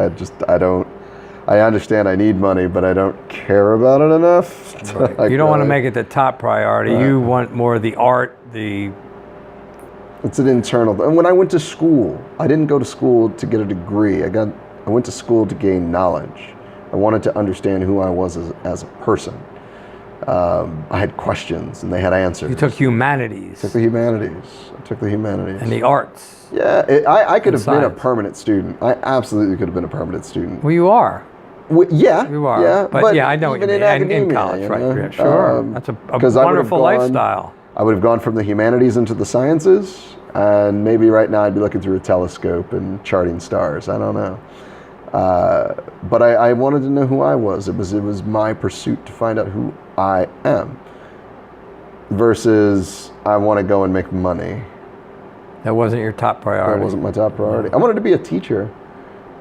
S2: I understand I need money, but I don't care about it enough.
S1: Right. You don't want to make it the top priority.
S2: Right.
S1: You want more of the art,
S2: It's an internal. And when I went to school, I didn't go to school to get a degree. I went to school to gain knowledge. I wanted to understand who I was as a person. I had questions, and they had answers.
S1: You took humanities.
S2: I took the humanities.
S1: And the arts.
S2: Yeah, I could have been a
S1: science.
S2: permanent student. I absolutely could have been a permanent student.
S1: Well, you are.
S2: Yeah,
S1: You are.
S2: Yeah,
S1: but yeah, I know what you
S2: even
S1: mean.
S2: in academia,
S1: in college,
S2: you
S1: right?
S2: know?
S1: Yeah, sure. That's a
S2: 'cause I would've
S1: wonderful
S2: gone-
S1: lifestyle.
S2: I would have gone from the humanities into the sciences, and maybe right now I'd be looking through a telescope and charting stars. I don't know. But I wanted to know who I was. It was my pursuit to find out who I am. Versus I want to go and make money.
S1: That wasn't your top priority.
S2: That wasn't my top priority. I wanted to be a teacher.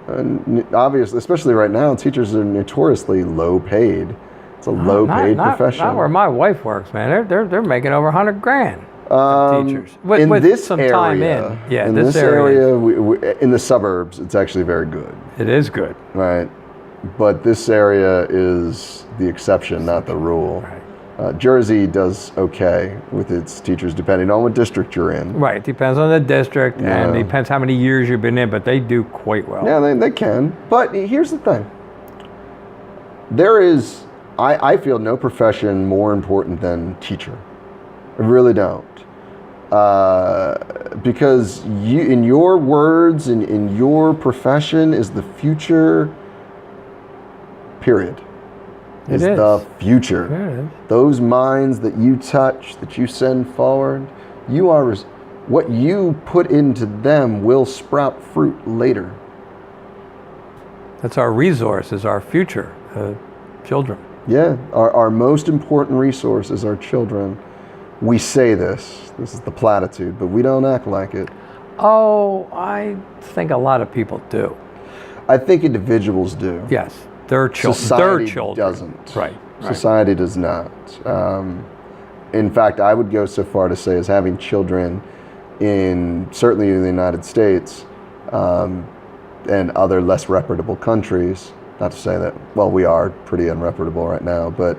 S2: And obviously, especially right now, teachers are notoriously low paid. It's a low paid profession.
S1: Not where my wife works, man. They're making over $100 grand. Teachers.
S2: In
S1: With
S2: this
S1: some
S2: area,
S1: time in. Yeah,
S2: in this area, in the suburbs, it's actually very good.
S1: It is good.
S2: Right. But this area is the exception, not the rule.
S1: Right.
S2: Jersey does okay with its teachers, depending on what district you're in.
S1: Right. It depends on the district and it depends how many years you've been in, but they do quite well.
S2: Yeah, they can. But here's the thing. There is, I feel, no profession more important than teacher. I really don't. Because you, in your words, in your profession is the future, period. Is the future.
S1: There it is.
S2: Those minds that you touch, that you send forward, what you put into them will sprout fruit later.
S1: That's our resource, is our future, children.
S2: Yeah, our most important resource is our children. We say this is the platitude, but we don't act like it.
S1: Oh, I think a lot of people do.
S2: I think individuals do.
S1: Yes, their children.
S2: Society
S1: Their children
S2: doesn't.
S1: Right.
S2: Society does not. In fact, I would go so far to say as having children certainly in the United States and other less reputable countries Not to say that, well, we are pretty unreputable right now, but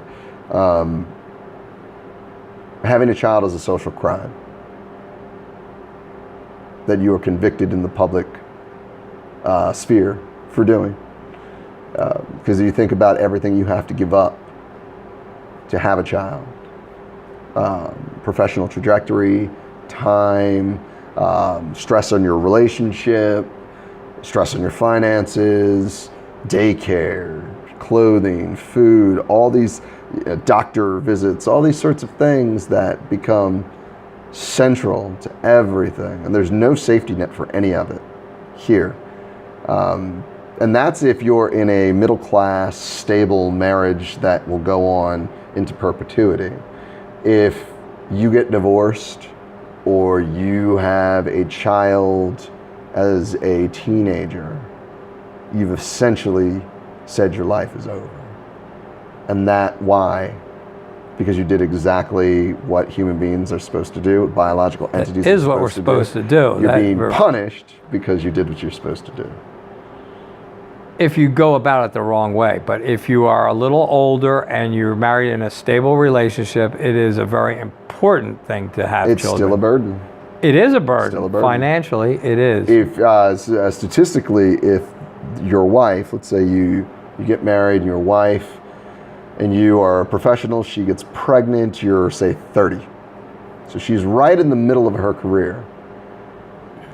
S2: having a child is a social crime that you are convicted in the public sphere for doing. Because you think about everything you have to give up to have a child. Professional trajectory, time, stress on your relationship, stress on your finances, daycare, clothing, food, all these doctor visits, all these sorts of things that become central to everything. And there's no safety net for any of it here. And that's if you're in a middle class, stable marriage that will go on into perpetuity. If you get divorced or you have a child as a teenager, you've essentially said your life is over. And why? Because you did exactly what human beings are supposed to do, biological entities
S1: is what we're supposed to do.
S2: You're being punished because you did what you're supposed to do.
S1: If you go about it the wrong way. But if you are a little older and you're married in a stable relationship, it is a very important thing to have children.
S2: It's still a burden.
S1: It is a burden.
S2: Still a burden.
S1: Financially, it is.
S2: If statistically, if your wife, let's say you get married and your wife, and you are a professional, she gets pregnant, you're say 30. So she's right in the middle of her career.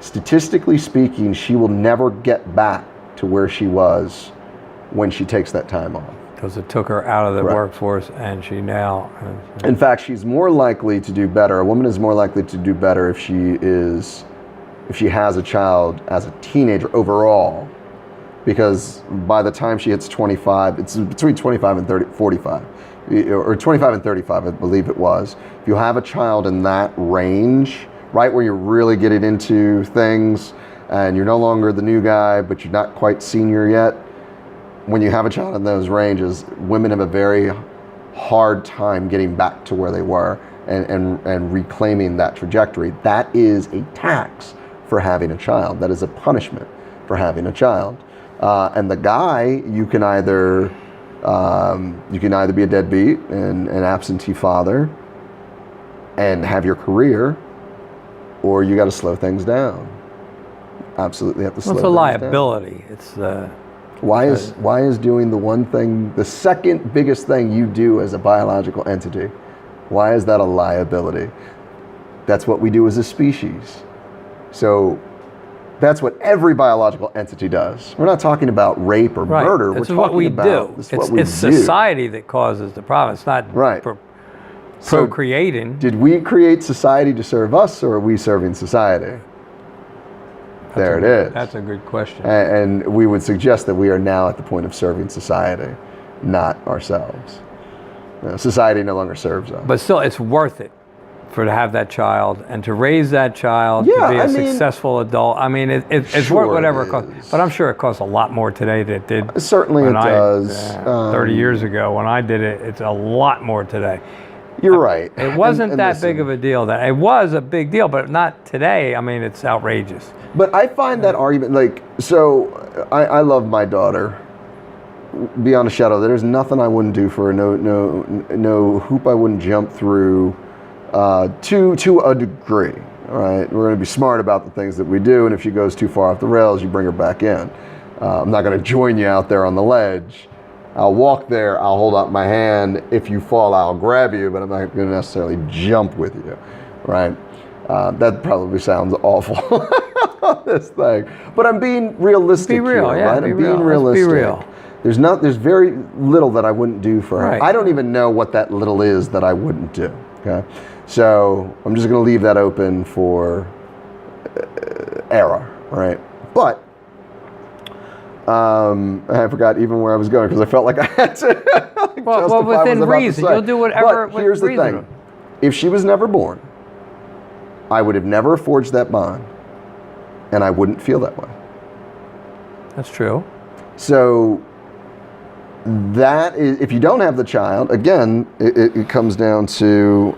S2: Statistically speaking, she will never get back to where she was when she takes that time off.
S1: Because it took her out of the
S2: Right.
S1: workforce, and she now...
S2: In fact, she's more likely to do better. A woman is more likely to do better if she has a child as a teenager overall, because by the time she hits 25, it's between 25 and 45, or 25 and 35, I believe it was. If you have a child in that range, right where you're really getting into things, and you're no longer the new guy, but you're not quite senior yet, when you have a child in those ranges, women have a very hard time getting back to where they were and reclaiming that trajectory. That is a tax for having a child. That is a punishment for having a child. And the guy, you can either be a deadbeat and an absentee father and have your career, or you got to slow things down. Absolutely have to slow
S1: It's a
S2: things
S1: liability.
S2: down.
S1: It's
S2: Why is doing the one thing, the second biggest thing you do as a biological entity, why is that a liability? That's what we do as a species. So that's what every biological entity does. We're not talking about rape or murder.
S1: This
S2: We're
S1: is what we
S2: talking about
S1: do. It's society that causes the problem. It's not procreating.
S2: Did we create society to serve us, or are we serving society? There it is.
S1: That's a good question.
S2: And we would suggest that we are now at the point of serving society, not ourselves. Society no longer serves us.
S1: But still, it's worth it to have that child and to raise that child to be a successful adult. I mean, it's worth whatever it costs. But I'm sure it costs a lot more today than it did.
S2: Certainly it does.
S1: 30 years ago when I did it, it's a lot more today.
S2: You're right.
S1: It wasn't that big of a deal then. It was a big deal, but not today. I mean, it's outrageous.
S2: But I find that argument, I love my daughter beyond a shadow. There's nothing I wouldn't do for her, no hoop I wouldn't jump through to a degree. All right, we're going to be smart about the things that we do, and if she goes too far off the rails, you bring her back in. I'm not going to join you out there on the ledge. I'll walk there, I'll hold out my hand. If you fall, I'll grab you, but I'm not going to necessarily jump with you, right? That probably sounds awful, this thing. But I'm being realistic
S1: Be real,
S2: here,
S1: yeah,
S2: right?
S1: be
S2: I'm being
S1: real.
S2: realistic.
S1: Let's be real.
S2: There's very little that I wouldn't do for her.
S1: Right.
S2: I don't even know what that little is that I wouldn't do, okay? So I'm just going to leave that open for error, right? But I forgot even where I was going because I felt like I had to
S1: well, within reason. You'll do whatever.
S2: But here's the thing. If she was never born, I would have never forged that bond, and I wouldn't feel that way.
S1: That's true.
S2: So that is, if you don't have the child, again, it comes down to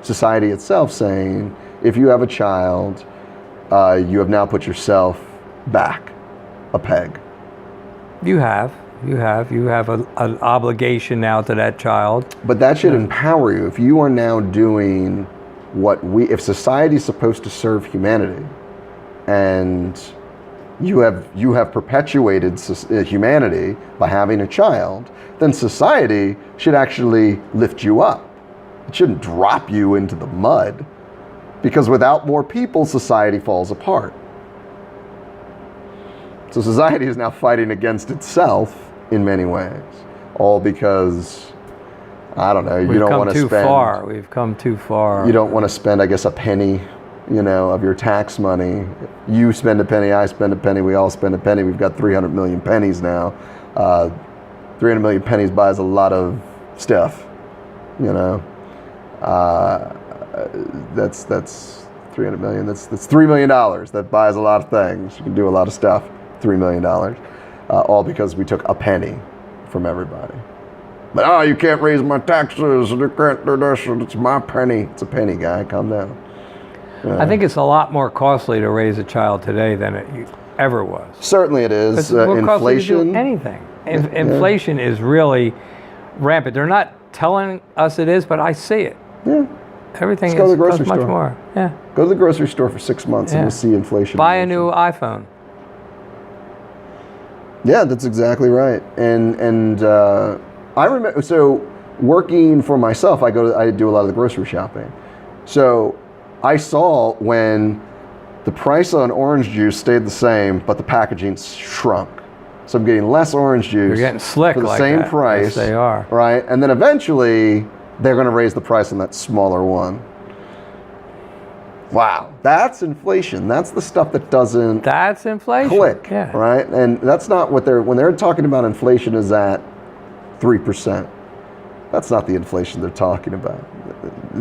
S2: society itself saying, if you have a child, you have now put yourself back a peg.
S1: You have an obligation now to that child.
S2: But that should empower you. If you are now doing if society is supposed to serve humanity, and you have perpetuated humanity by having a child, then society should actually lift you up. It shouldn't drop you into the mud, because without more people, society falls apart. So society is now fighting against itself in many ways, all because, I don't know, you don't want to spend.
S1: We've come too far.
S2: You don't want to spend, I guess, a penny, of your tax money. You spend a penny, I spend a penny, we all spend a penny. We've got 300 million pennies now. 300 million pennies buys a lot of stuff, That's 300 million. That's $3 million. That buys a lot of things. You can do a lot of stuff. $3 million, all because we took a penny from everybody. But you can't raise my taxes. You can't do this. It's my penny. It's a penny, guy. Calm down.
S1: I think it's a lot more costly to raise a child today than it ever was.
S2: Certainly it is.
S1: It's more costly to
S2: Inflation.
S1: do anything. Inflation is really rampant. They're not telling us it is, but I see it.
S2: Yeah.
S1: Everything
S2: Let's go to the grocery
S1: costs much
S2: store.
S1: more. Yeah.
S2: Go to the grocery store for 6 months and you'll see inflation.
S1: Buy a new iPhone.
S2: Yeah, that's exactly right. And I remember, so working for myself, I do a lot of the grocery shopping. So I saw when the price on orange juice stayed the same, but the packaging shrunk. So I'm getting less orange juice.
S1: You're getting slick
S2: for the
S1: like
S2: same
S1: that.
S2: price.
S1: Yes, they are.
S2: Right, and then eventually they're going to raise the price on that smaller one. Wow, that's inflation. That's the stuff that doesn't
S1: That's inflation.
S2: click,
S1: Yeah.
S2: right? And that's not what when they're talking about inflation is at 3%. That's not the inflation they're talking about.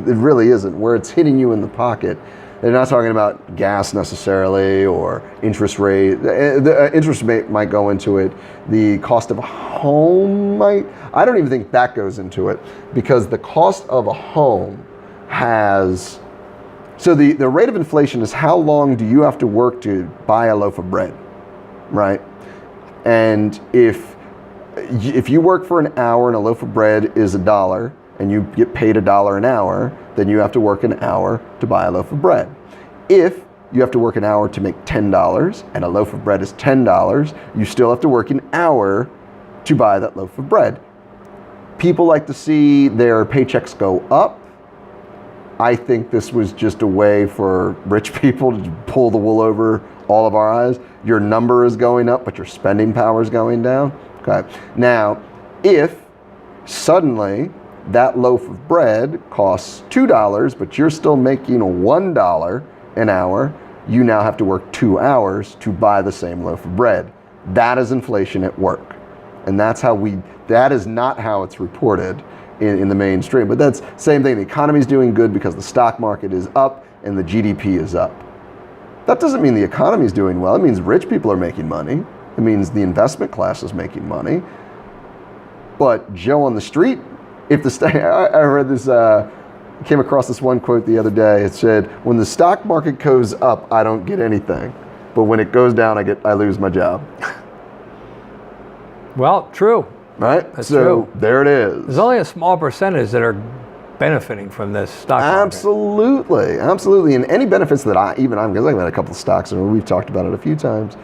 S2: It really isn't. Where it's hitting you in the pocket, they're not talking about gas necessarily or interest rate. The interest rate might go into it. The cost of a home might. I don't even think that goes into it, because the cost of a home has. So the rate of inflation is how long do you have to work to buy a loaf of bread, right? And if you work for an hour and a loaf of bread is $1 and you get paid $1 an hour, then you have to work an hour to buy a loaf of bread. If you have to work an hour to make $10 and a loaf of bread is $10, you still have to work an hour to buy that loaf of bread. People like to see their paychecks go up. I think this was just a way for rich people to pull the wool over all of our eyes. Your number is going up, but your spending power is going down. Okay. Now, if suddenly that loaf of bread costs $2, but you're still making $1 an hour, you now have to work 2 hours to buy the same loaf of bread. That is inflation at work. And that is not how it's reported in the mainstream. But that's the same thing. The economy is doing good because the stock market is up and the GDP is up. That doesn't mean the economy is doing well. It means rich people are making money. It means the investment class is making money. But Joe on the street, I read this, came across this one quote the other day. It said, when the stock market goes up, I don't get anything. But when it goes down, I lose my job.
S1: Well, true.
S2: Right?
S1: That's
S2: so
S1: true.
S2: There it is.
S1: There's only a small percentage that are benefiting from this stock market.
S2: Absolutely. And any benefits that because I've had a couple of stocks and we've talked about it a few times.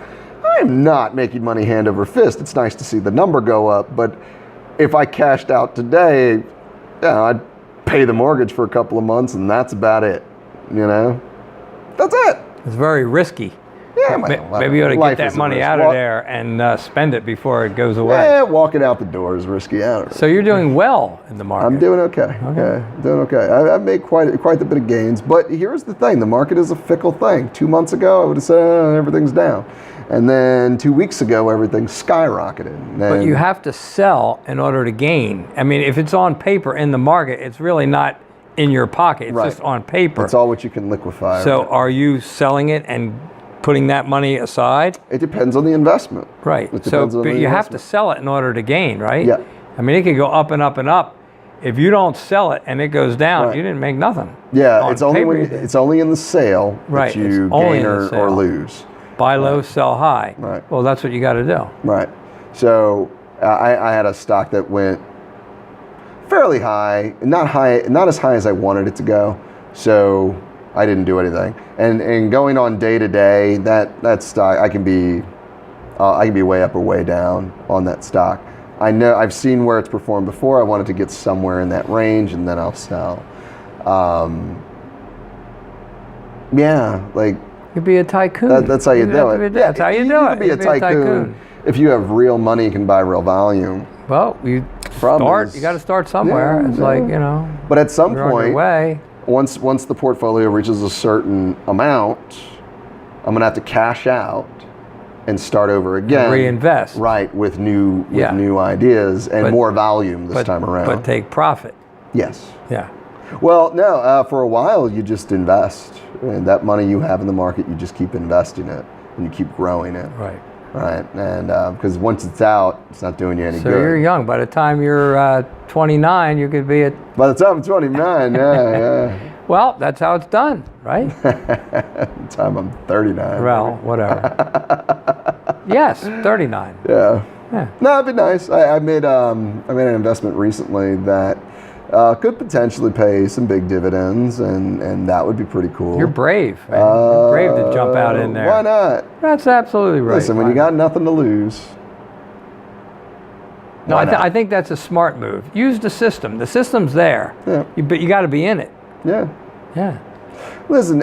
S2: I am not making money hand over fist. It's nice to see the number go up, but if I cashed out today, I'd pay the mortgage for a couple of months and that's about it. That's it.
S1: It's very risky.
S2: Yeah,
S1: maybe you ought to get that money out of there and spend it before it goes away.
S2: Yeah, walking out the door is risky.
S1: So you're doing well in the market.
S2: I'm doing okay. Doing okay. I've made quite a bit of gains, but here's the thing: the market is a fickle thing. 2 months ago, I would have said everything's down, and then 2 weeks ago, everything skyrocketed.
S1: But you have to sell in order to gain. I mean, if it's on paper in the market, it's really not in your pocket. It's just on paper.
S2: It's all what you can liquefy.
S1: So are you selling it and putting that money aside?
S2: It depends on the investment.
S1: Right. So but you have to sell it in order to gain, right?
S2: Yeah.
S1: I mean, it could go up and up and up. If you don't sell it and it goes down, you didn't make nothing.
S2: Yeah, it's only in the sale that you gain or lose.
S1: Buy low, sell high.
S2: Right.
S1: Well, that's what you got to do.
S2: Right. So I had a stock that went fairly high, not as high as I wanted it to go. So I didn't do anything. And going on day to day, that stock, I can be way up or way down on that stock. I know I've seen where it's performed before. I wanted to get somewhere in that range, and then I'll sell. Yeah, like
S1: You'd be a tycoon.
S2: that's how you do it.
S1: That's how you do
S2: You
S1: it.
S2: can be a
S1: You'd
S2: tycoon if you have real money. You can buy real volume.
S1: Well, you got to start somewhere.
S2: Yeah,
S1: it's
S2: yeah.
S1: like, you know.
S2: But at some
S1: you're on your
S2: point,
S1: way.
S2: once the portfolio reaches a certain amount, I'm gonna have to cash out and start over again.
S1: Reinvest.
S2: Right, with new ideas and
S1: But-
S2: more volume this time around.
S1: But take profit.
S2: Yes.
S1: Yeah.
S2: Well, no, for a while you just invest. And that money you have in the market, you just keep investing it and you keep growing it.
S1: Right.
S2: Right, and because once it's out, it's not doing you any
S1: So
S2: good.
S1: you're young. By the time you're 29, you could be at.
S2: By the time I'm 29, yeah.
S1: Well, that's how it's done, right?
S2: By the time I'm 39.
S1: Well, whatever. Yes, 39.
S2: Yeah.
S1: Yeah.
S2: No, it'd be nice. I made an investment recently that could potentially pay some big dividends, and that would be pretty cool.
S1: You're brave, man. You're brave to jump out in there.
S2: Why not?
S1: That's absolutely right.
S2: Listen, when you got nothing to lose.
S1: No,
S2: why not?
S1: I think that's a smart move. Use the system. The system's there.
S2: Yeah.
S1: But you got to be in it.
S2: Yeah.
S1: Yeah.
S2: Listen,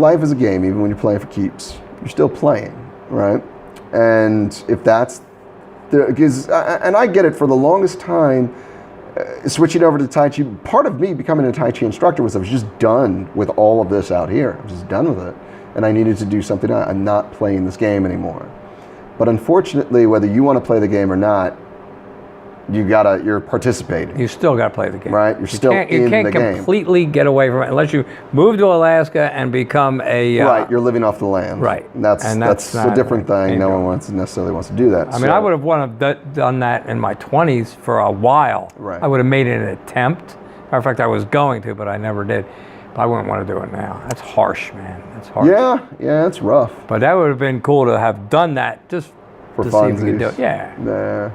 S2: life is a game. Even when you're playing for keeps, you're still playing, right? And if that's because, and I get it. For the longest time, switching over to Tai Chi, part of me becoming a Tai Chi instructor was I was just done with all of this out here. I was just done with it, and I needed to do something else. I'm not playing this game anymore. But unfortunately, whether you want to play the game or not, you're participating.
S1: You still got to play the game.
S2: Right? You're still in the game.
S1: You can't completely get away from it unless you move to Alaska and become a...
S2: right, you're living off the land.
S1: Right.
S2: And that's a different thing. No one necessarily wants to do that.
S1: I mean, I would have done that in my 20s for a while.
S2: Right.
S1: I would have made an attempt. Matter of fact, I was going to, but I never did. But I wouldn't want to do it now. That's harsh, man. That's harsh.
S2: Yeah, it's rough.
S1: But that would have been cool to have done that just
S2: For
S1: to see if we could do
S2: funsies.
S1: it. Yeah.
S2: Nah.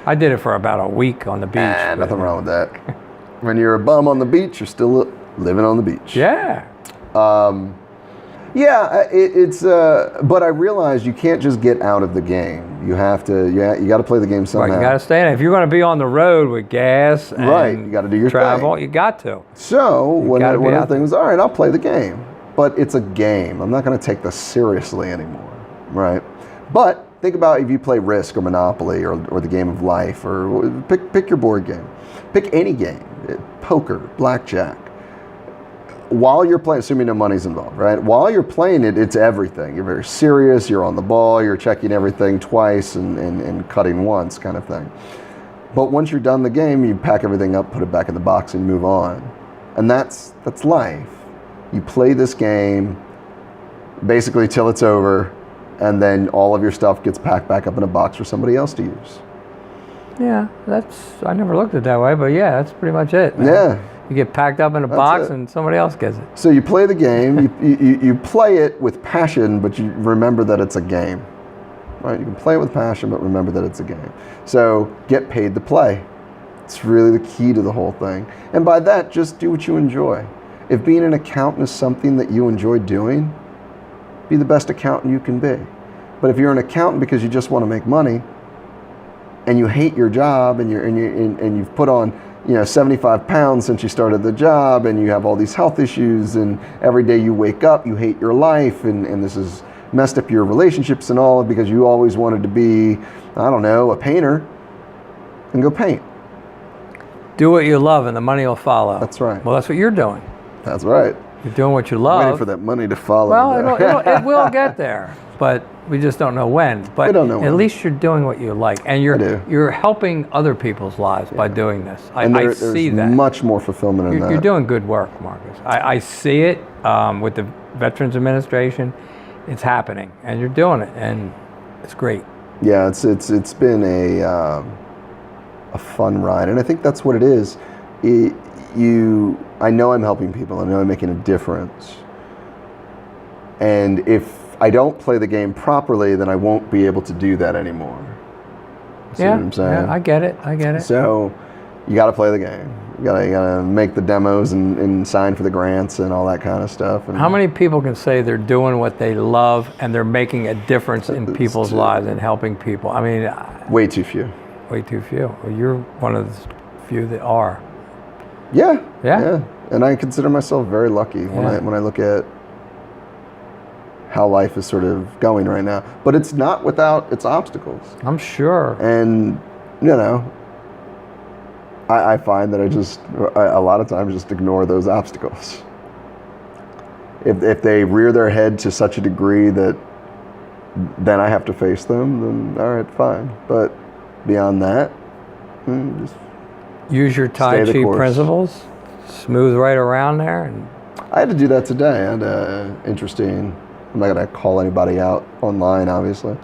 S1: I did it for about a week on the beach.
S2: Nothing wrong with that. When you're a bum on the beach, you're still living on the beach.
S1: Yeah.
S2: It's. But I realized you can't just get out of the game. You have to. You got to play the game somehow.
S1: Right, you got to stay in it. If you're going to be on the road with gas and
S2: Right, you got to do your
S1: travel,
S2: thing.
S1: you got to.
S2: So one
S1: gotta
S2: of
S1: be
S2: the
S1: out
S2: things was, all right, I'll play the game, but it's a game. I'm not going to take this seriously anymore, right? But think about if you play Risk or Monopoly or the game of life, or pick your board game, pick any game, poker, blackjack. While you're playing, assuming no money's involved, right? While you're playing it, it's everything. You're very serious, you're on the ball, you're checking everything twice and cutting once kind of thing. But once you're done the game, you pack everything up, put it back in the box and move on. And that's life. You play this game basically till it's over, and then all of your stuff gets packed back up in a box for somebody else to use.
S1: Yeah, I never looked at it that way, but yeah, that's pretty much it, man.
S2: Yeah.
S1: You get packed up in a box and somebody else gets it.
S2: So you play the game, you play it with passion, but you remember that it's a game. Right? You can play it with passion, but remember that it's a game. So get paid to play. It's really the key to the whole thing. And by that, just do what you enjoy. If being an accountant is something that you enjoy doing, be the best accountant you can be. But if you're an accountant because you just want to make money, and you hate your job, and you've put on 75 pounds since you started the job, and you have all these health issues, and every day you wake up, you hate your life, and this has messed up your relationships and all because you always wanted to be, I don't know, a painter, and go paint.
S1: Do what you love and the money will follow.
S2: That's right.
S1: Well, that's what you're doing.
S2: That's right.
S1: You're doing what you love.
S2: Waiting for that money to follow.
S1: Well, it will get there, but we just don't know when. But
S2: We don't know
S1: at
S2: when.
S1: least you're doing what you like, and you're helping other people's lives by doing this.
S2: And
S1: I
S2: there's
S1: see that.
S2: much more fulfillment in that.
S1: You're doing good work, Marcus. I see it with the Veterans Administration. It's happening, and you're doing it, and it's great.
S2: Yeah, it's been a fun ride, and I think that's what it is. I know I'm helping people. I know I'm making a difference. And if I don't play the game properly, then I won't be able to do that anymore. See what I'm saying?
S1: Yeah, I get it.
S2: So you got to play the game. You gotta make the demos and sign for the grants and all that kind of stuff. And
S1: how many people can say they're doing what they love and they're making a difference in people's lives and helping people? I mean,
S2: way too few.
S1: Way too few. Well, you're one of the few that are.
S2: Yeah.
S1: Yeah.
S2: And I consider myself very lucky when I look at how life is sort of going right now. But it's not without its obstacles.
S1: I'm sure.
S2: And I find that a lot of times just ignore those obstacles. If they rear their head to such a degree that then I have to face them, then all right, fine. But beyond that, just
S1: use your Tai Chi principles, smooth right around there. And
S2: I had to do that today. I had an interesting, I'm not going to call anybody out online, obviously,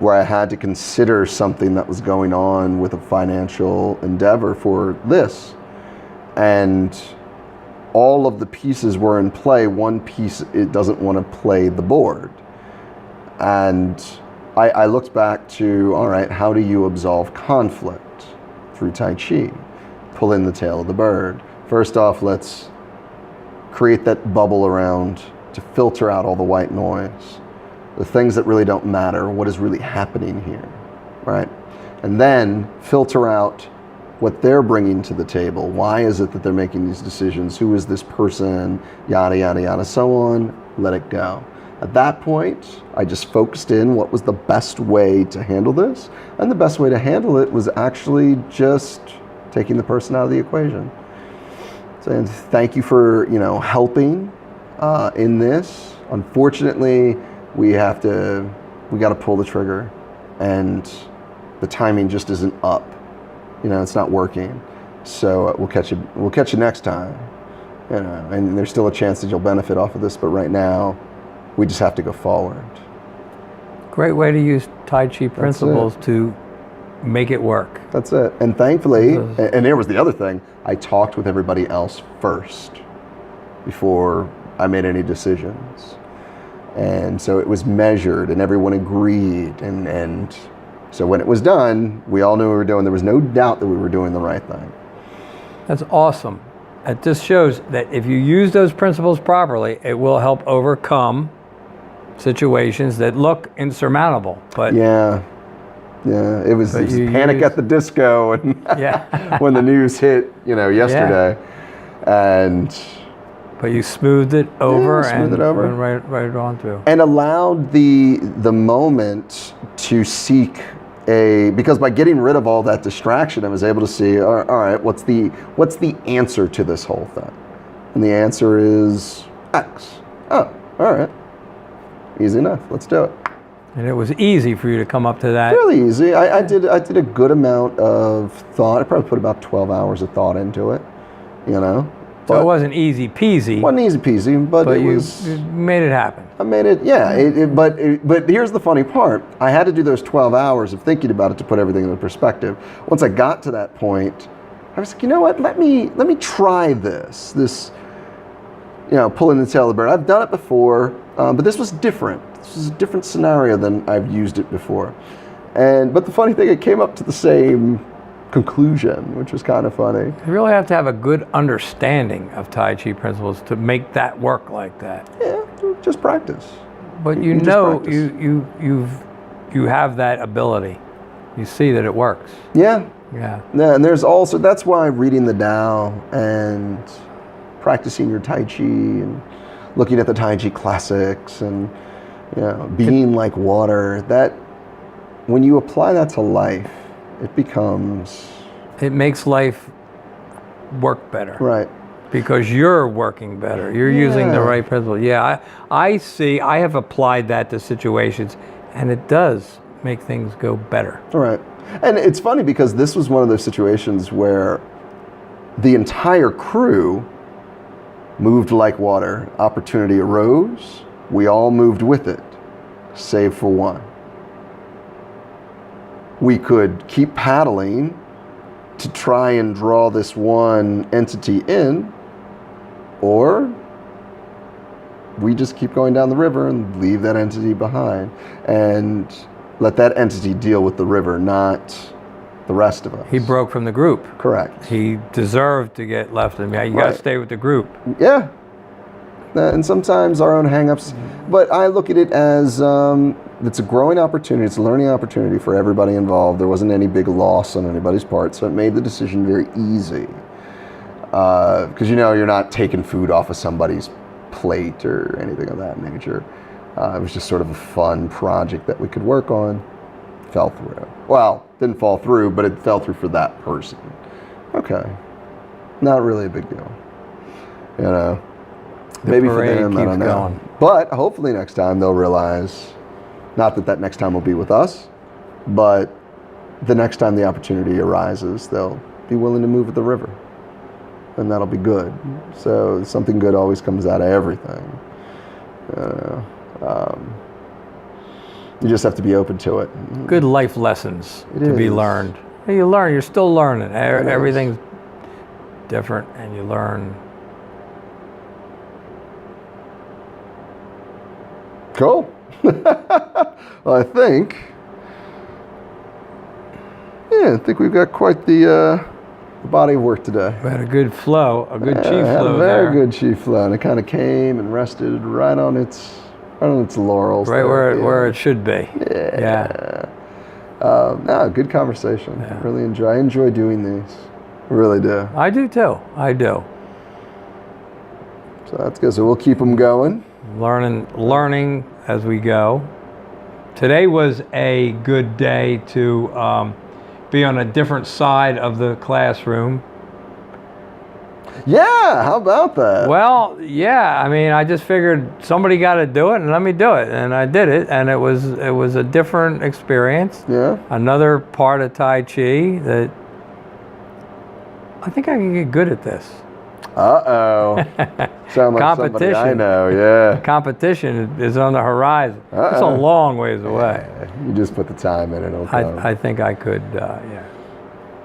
S2: where I had to consider something that was going on with a financial endeavor for this. And all of the pieces were in play. One piece, it doesn't want to play the board. And I looked back to, all right, how do you absolve conflict through Tai Chi? Pull in the tail of the bird. First off, let's create that bubble around to filter out all the white noise, the things that really don't matter, what is really happening here, right? And then filter out what they're bringing to the table. Why is it that they're making these decisions? Who is this person? Yada, yada, yada, so on. Let it go. At that point, I just focused in what was the best way to handle this. And the best way to handle it was actually just taking the person out of the equation. Saying, thank you for, helping in this. Unfortunately, we got to pull the trigger, and the timing just isn't up. It's not working. So we'll catch you next time. And there's still a chance that you'll benefit off of this, but right now, we just have to go forward.
S1: Great way to use Tai Chi principles to make it work.
S2: That's it. And thankfully, and here was the other thing, I talked with everybody else first before I made any decisions. And so it was measured and everyone agreed. And so when it was done, we all knew what we were doing. There was no doubt that we were doing the right thing.
S1: That's awesome. It just shows that if you use those principles properly, it will help overcome situations that look insurmountable. But
S2: yeah, it was Panic at the Disco, and when the news hit, yesterday,
S1: but you smoothed it over and
S2: went
S1: right on through,
S2: and allowed the moment to seek because by getting rid of all that distraction, I was able to see, all right, what's the answer to this whole thing, and the answer is X. Oh, all right. Easy enough. Let's do it.
S1: And it was easy for you to come up to that.
S2: Really easy. I did a good amount of thought. I probably put about 12 hours of thought into it.
S1: So it wasn't easy peasy.
S2: Wasn't easy peasy, but it was.
S1: You made it happen.
S2: I made it. Yeah. But here's the funny part. I had to do those 12 hours of thinking about it to put everything into perspective. Once I got to that point, I was like, you know what? Let me try this. Pulling the tail of the bird. I've done it before, but this was different. This was a different scenario than I've used it before. But the funny thing, it came up to the same conclusion, which was kind of funny.
S1: You really have to have a good understanding of Tai Chi principles to make that work like that.
S2: Yeah, just practice.
S1: But you have that ability. You see that it works.
S2: Yeah.
S1: Yeah.
S2: Yeah, and that's why reading the Tao and practicing your Tai Chi and looking at the Tai Chi classics and being like water, that when you apply that to life, it makes
S1: life work better.
S2: Right.
S1: Because you're working better. You're using the right principle. Yeah, I have applied that to situations, and it does make things go better.
S2: Right. And it's funny because this was one of those situations where the entire crew moved like water. Opportunity arose. We all moved with it, save for one. We could keep paddling to try and draw this one entity in, or we just keep going down the river and leave that entity behind and let that entity deal with the river, not the rest of us.
S1: He broke from the group.
S2: Correct.
S1: He deserved to get left. You got to
S2: Right.
S1: stay with the group.
S2: Yeah. And sometimes our own hang-ups, but I look at it as it's a growing opportunity, it's a learning opportunity for everybody involved. There wasn't any big loss on anybody's part, so it made the decision very easy. Because you're not taking food off of somebody's plate or anything of that nature. It was just sort of a fun project that we could work on. Fell through. Well, didn't fall through, but it fell through for that person. Okay. Not really a big deal. Maybe for them, I don't know.
S1: Going.
S2: But hopefully next time they'll realize, not that next time will be with us, but the next time the opportunity arises, they'll be willing to move with the river. And that'll be good. So something good always comes out of everything. You just have to be open to it.
S1: Good life lessons
S2: It
S1: to be
S2: is.
S1: learned. You learn. You're still learning. Everything's different, and you learn.
S2: Cool. Well, I think we've got quite the body of work today.
S1: We had a good flow, a good chi
S2: Had
S1: flow
S2: a very
S1: there.
S2: good chi flow, and it kind of came and rested right on its laurels.
S1: Right
S2: there.
S1: where it should be.
S2: Yeah. No, good conversation.
S1: Yeah.
S2: I enjoy doing these. I really do.
S1: I do too. I do.
S2: So that's good. So we'll keep them going.
S1: Learning as we go. Today was a good day to be on a different side of the classroom.
S2: Yeah, how about that?
S1: Well, yeah. I mean, I just figured somebody got to do it, and let me do it, and I did it, and it was a different experience.
S2: Yeah.
S1: Another part of Tai Chi that I think I can get good at this.
S2: Uh-oh. Sound like somebody I
S1: Competition.
S2: know, yeah.
S1: Competition is on the horizon. It's a
S2: Uh-oh.
S1: long ways away.
S2: You just put the time in, it'll come.
S1: I think I could, yeah.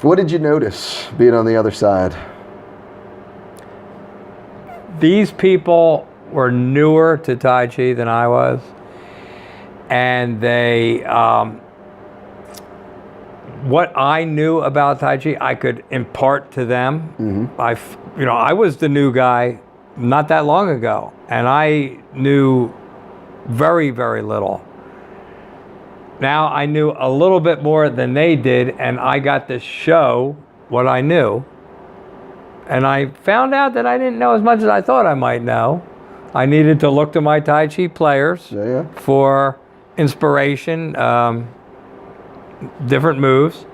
S2: What did you notice being on the other side?
S1: These people were newer to Tai Chi than I was, and they, what I knew about Tai Chi, I could impart to them. Mm-hmm. I was the new guy not that long ago, and I knew very, very little. Now I knew a little bit more than they did, and I got to show what I knew. And I found out that I didn't know as much as I thought I might know. I needed to look to my Tai Chi players for inspiration, different moves.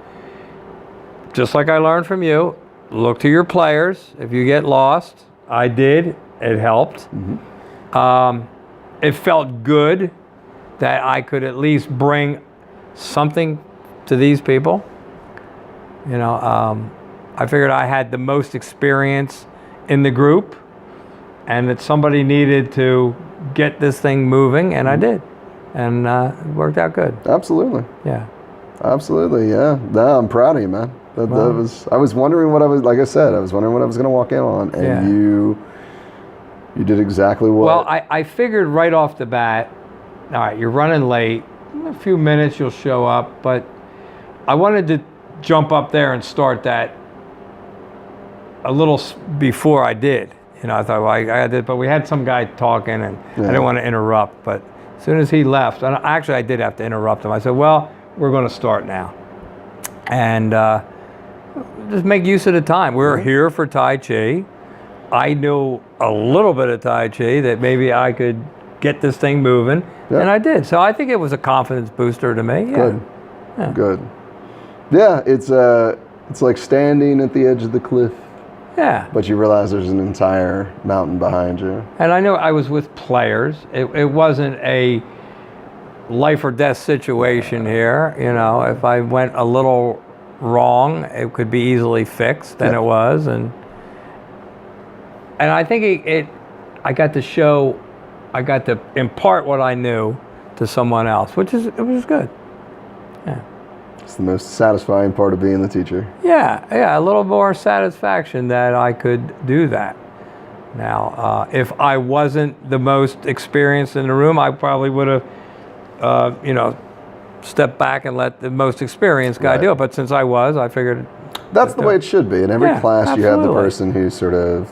S1: Just like I learned from you, look to your players. If you get lost, I did. It helped. Mm-hmm. It felt good that I could at least bring something to these people. I figured I had the most experience in the group, and that somebody needed to get this thing moving, and I did. And it worked out good.
S2: Absolutely.
S1: Yeah.
S2: Absolutely, yeah. No, I'm proud of you, man. That I was wondering what I was, like I said, I was wondering what I was going to walk in on, and you did exactly what.
S1: Well, I figured right off the bat, all right, you're running late. In a few minutes you'll show up, but I wanted to jump up there and start that a little before I did. I thought, well, I did, but we had some guy talking, and I didn't want to interrupt. But as soon as he left, and actually I did have to interrupt him. I said, well, we're going to start now. And just make use of the time. We're here for Tai Chi. I knew a little bit of Tai Chi that maybe I could get this thing moving, and I did. So I think it was a confidence booster to me. Yeah.
S2: Good.
S1: Yeah.
S2: Good. Yeah, it's like standing at the edge of the cliff.
S1: Yeah.
S2: But you realize there's an entire mountain behind you.
S1: And I know I was with players. It wasn't a life or death situation here. If I went a little wrong, it could be easily fixed, and it was. And I think I got to impart what I knew to someone else, it was good. Yeah.
S2: It's the most satisfying part of being the teacher.
S1: Yeah, a little more satisfaction that I could do that. Now, if I wasn't the most experienced in the room, I probably would have, stepped back and let the most experienced guy
S2: Right.
S1: do it. But since I was, I figured.
S2: That's the way it should be. In every
S1: Yeah,
S2: class, you have the
S1: absolutely.
S2: person who's sort of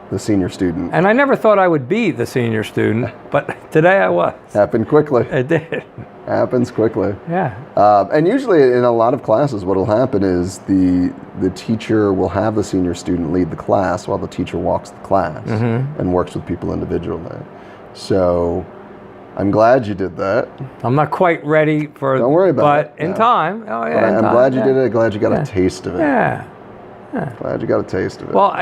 S2: the senior student.
S1: And I never thought I would be the senior student, but today I was.
S2: Happened quickly.
S1: It did.
S2: Happens quickly.
S1: Yeah.
S2: And usually in a lot of classes, what will happen is the teacher will have the senior student lead the class while the teacher walks the class and works with people individually. So I'm glad you did that.
S1: I'm not quite ready for.
S2: Don't worry about it.
S1: But in
S2: Yeah.
S1: time. Oh yeah.
S2: But
S1: in
S2: I'm
S1: time,
S2: glad you
S1: yeah.
S2: did it. Glad you got a taste of it.
S1: Yeah.
S2: Glad you got a taste of it.
S1: Well,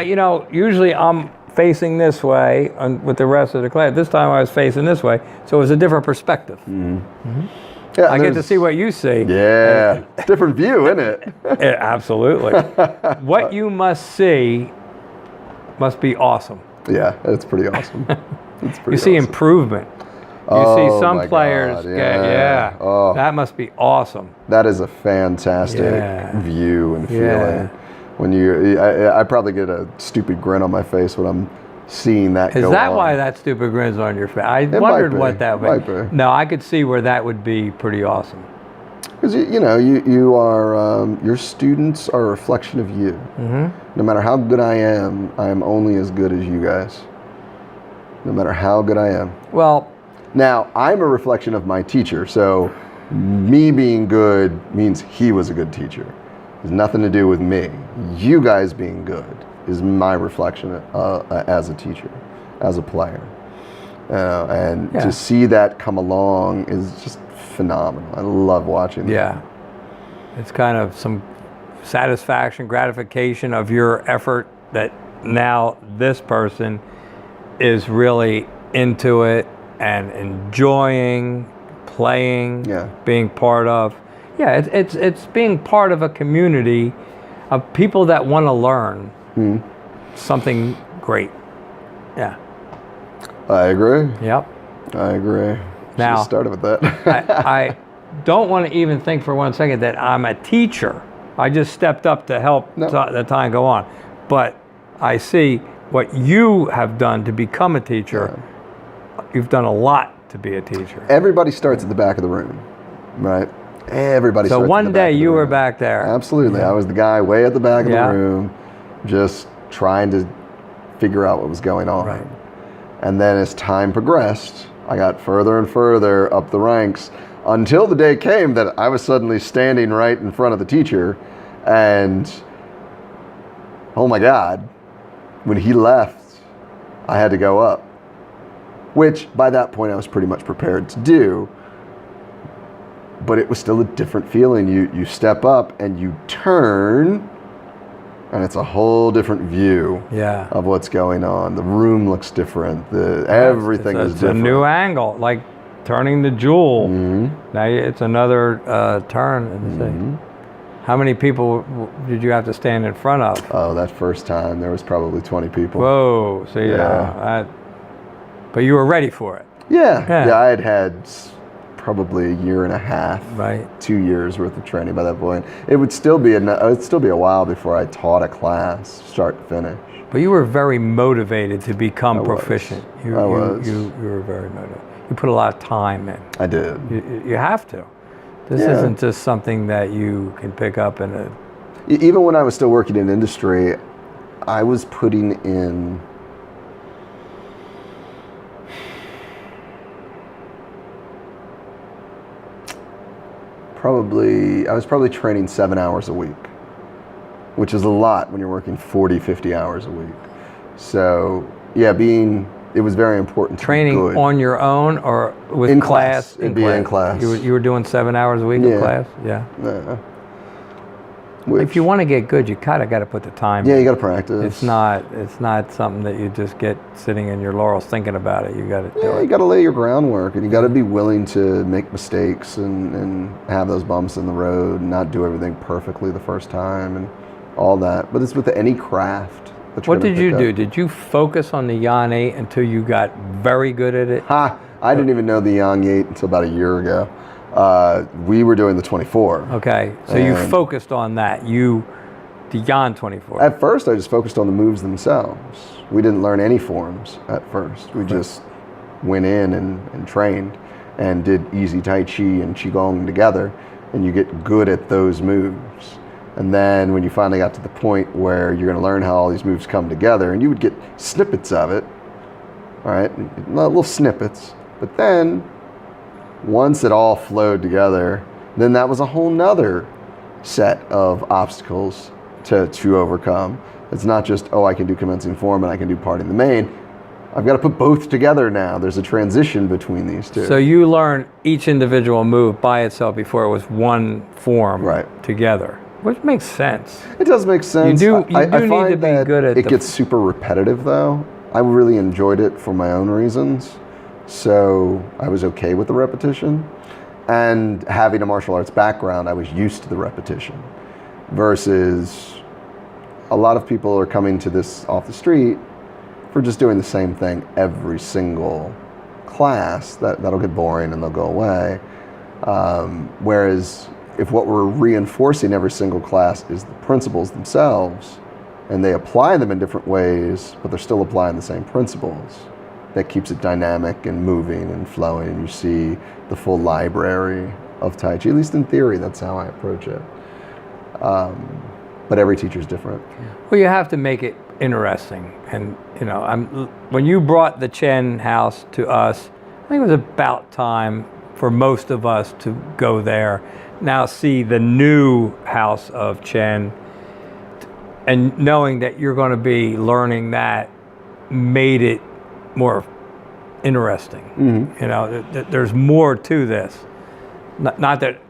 S1: usually I'm facing this way with the rest of the class. This time I was facing this way, so it was a different perspective.
S2: yeah,
S1: I get to
S2: there's-
S1: see what you see.
S2: Yeah, it's a different view, isn't it?
S1: Yeah, absolutely. What you must see must be awesome.
S2: Yeah, it's pretty awesome. It's pretty
S1: You see
S2: awesome.
S1: improvement. You
S2: Oh,
S1: see some
S2: my
S1: players
S2: God,
S1: get,
S2: yeah. Oh.
S1: that must be awesome.
S2: That is a fantastic
S1: Yeah.
S2: view and feeling.
S1: Yeah.
S2: When I probably get a stupid grin on my face when I'm seeing that
S1: Is
S2: go
S1: that
S2: on.
S1: why that stupid grin's on your face? I
S2: might
S1: wondered
S2: be.
S1: what that
S2: Might
S1: would
S2: be.
S1: No, I could see where that would be pretty awesome.
S2: Because you are your students are a reflection of you. No matter how good I am only as good as you guys. No matter how good I am.
S1: Well,
S2: Now I'm a reflection of my teacher, so me being good means he was a good teacher. It has nothing to do with me. You guys being good is my reflection as a teacher, as a player. And
S1: Yeah.
S2: to see that come along is just phenomenal. I love watching that.
S1: yeah. It's kind of some satisfaction, gratification of your effort that now this person is really into it and enjoying playing,
S2: Yeah.
S1: being part of. Yeah, it's being part of a community of people that want to learn something great. Yeah.
S2: I agree.
S1: Yep.
S2: I agree.
S1: Now-
S2: Should've started with that.
S1: I don't want to even think for 1 second that I'm a teacher. I just stepped up to help
S2: No.
S1: the time go on. But I see what you have done to become a teacher. You've done a lot to be a teacher.
S2: Everybody starts at the back of the room, right? Everybody
S1: So
S2: starts at
S1: one
S2: the
S1: day
S2: back of the
S1: you were
S2: room.
S1: back there.
S2: Absolutely. I was the guy way at the back of
S1: Yeah.
S2: the room, just trying to figure out what was going on.
S1: Right.
S2: And then as time progressed, I got further and further up the ranks until the day came that I was suddenly standing right in front of the teacher. And oh my God, when he left, I had to go up, which by that point I was pretty much prepared to do. But it was still a different feeling. You step up and you turn, and it's a whole different view
S1: Yeah.
S2: of what's going on. The room looks different. Everything is
S1: It's
S2: different.
S1: a new angle, like turning the jewel.
S2: Mm-hmm.
S1: Now it's another turn in the thing. How many people did you have to stand in front of?
S2: Oh, that first time there was probably 20 people.
S1: Whoa, see,
S2: Yeah.
S1: but you were ready for it,
S2: Yeah.
S1: Yeah.
S2: I had probably a year and a half,
S1: right?
S2: 2 years worth of training by that point. It would still be a while before I taught a class, start to finish.
S1: But you were very motivated to become
S2: I was.
S1: proficient. You
S2: was.
S1: You were very motivated. You put a lot of time in.
S2: I did.
S1: You have to. This
S2: Yeah.
S1: isn't just something that you can pick up in a.
S2: Even when I was still working in industry, I was putting in I was probably training 7 hours a week, which is a lot when you're working 40, 50 hours a week. So yeah, it was very important to be
S1: Training
S2: good.
S1: on your own or with
S2: In
S1: class?
S2: class. It'd be in class.
S1: You were doing 7 hours a week
S2: Yeah.
S1: in class? Yeah.
S2: Yeah.
S1: If you want to get good, you kind of got to put the time
S2: Yeah,
S1: in.
S2: you got to practice.
S1: It's not something that you just get sitting in your laurels thinking about it. You got to do
S2: Yeah, you
S1: it.
S2: got to lay your groundwork, and you got to be willing to make mistakes and have those bumps in the road, and not do everything perfectly the first time, and all that. But it's with any craft that you're
S1: What
S2: gonna
S1: did you
S2: pick
S1: do?
S2: up.
S1: Did you focus on the Yan 8 until you got very good at it?
S2: Ha! I didn't even know the Yang 8 until about a year ago. We were doing the 24.
S1: Okay, so you
S2: And-
S1: focused on that. You the Yan 24.
S2: At first, I just focused on the moves themselves. We didn't learn any forms at first. We just went in and trained and did easy Tai Chi and Qigong together, and you get good at those moves. And then when you finally got to the point where you're going to learn how all these moves come together, and you would get snippets of it, all right, little snippets, but then once it all flowed together, then that was a whole nother set of obstacles to overcome. It's not just, oh, I can do commencing form and I can do parting the main. I've got to put both together now. There's a transition between these two.
S1: So you learn each individual move by itself before it was one form together, which makes sense.
S2: It does make sense.
S1: You do
S2: I
S1: need
S2: find
S1: to be
S2: that
S1: good at
S2: it gets super repetitive though. I really enjoyed it for my own reasons. So I was okay with the repetition. And having a martial arts background, I was used to the repetition. Versus a lot of people are coming to this off the street for just doing the same thing every single class. That'll get boring and they'll go away. Whereas if what we're reinforcing every single class is the principles themselves, and they apply them in different ways, but they're still applying the same principles, that keeps it dynamic and moving and flowing, and you see the full library of Tai Chi. At least in theory, that's how I approach it. But every teacher's different.
S1: Well, you have to make it interesting. And, you know, when you brought the Chen house to us, I think it was about time for most of us to go there. Now see the new house of Chen, and knowing that you're going to be learning that made it more interesting. You know, there's more to this. Not that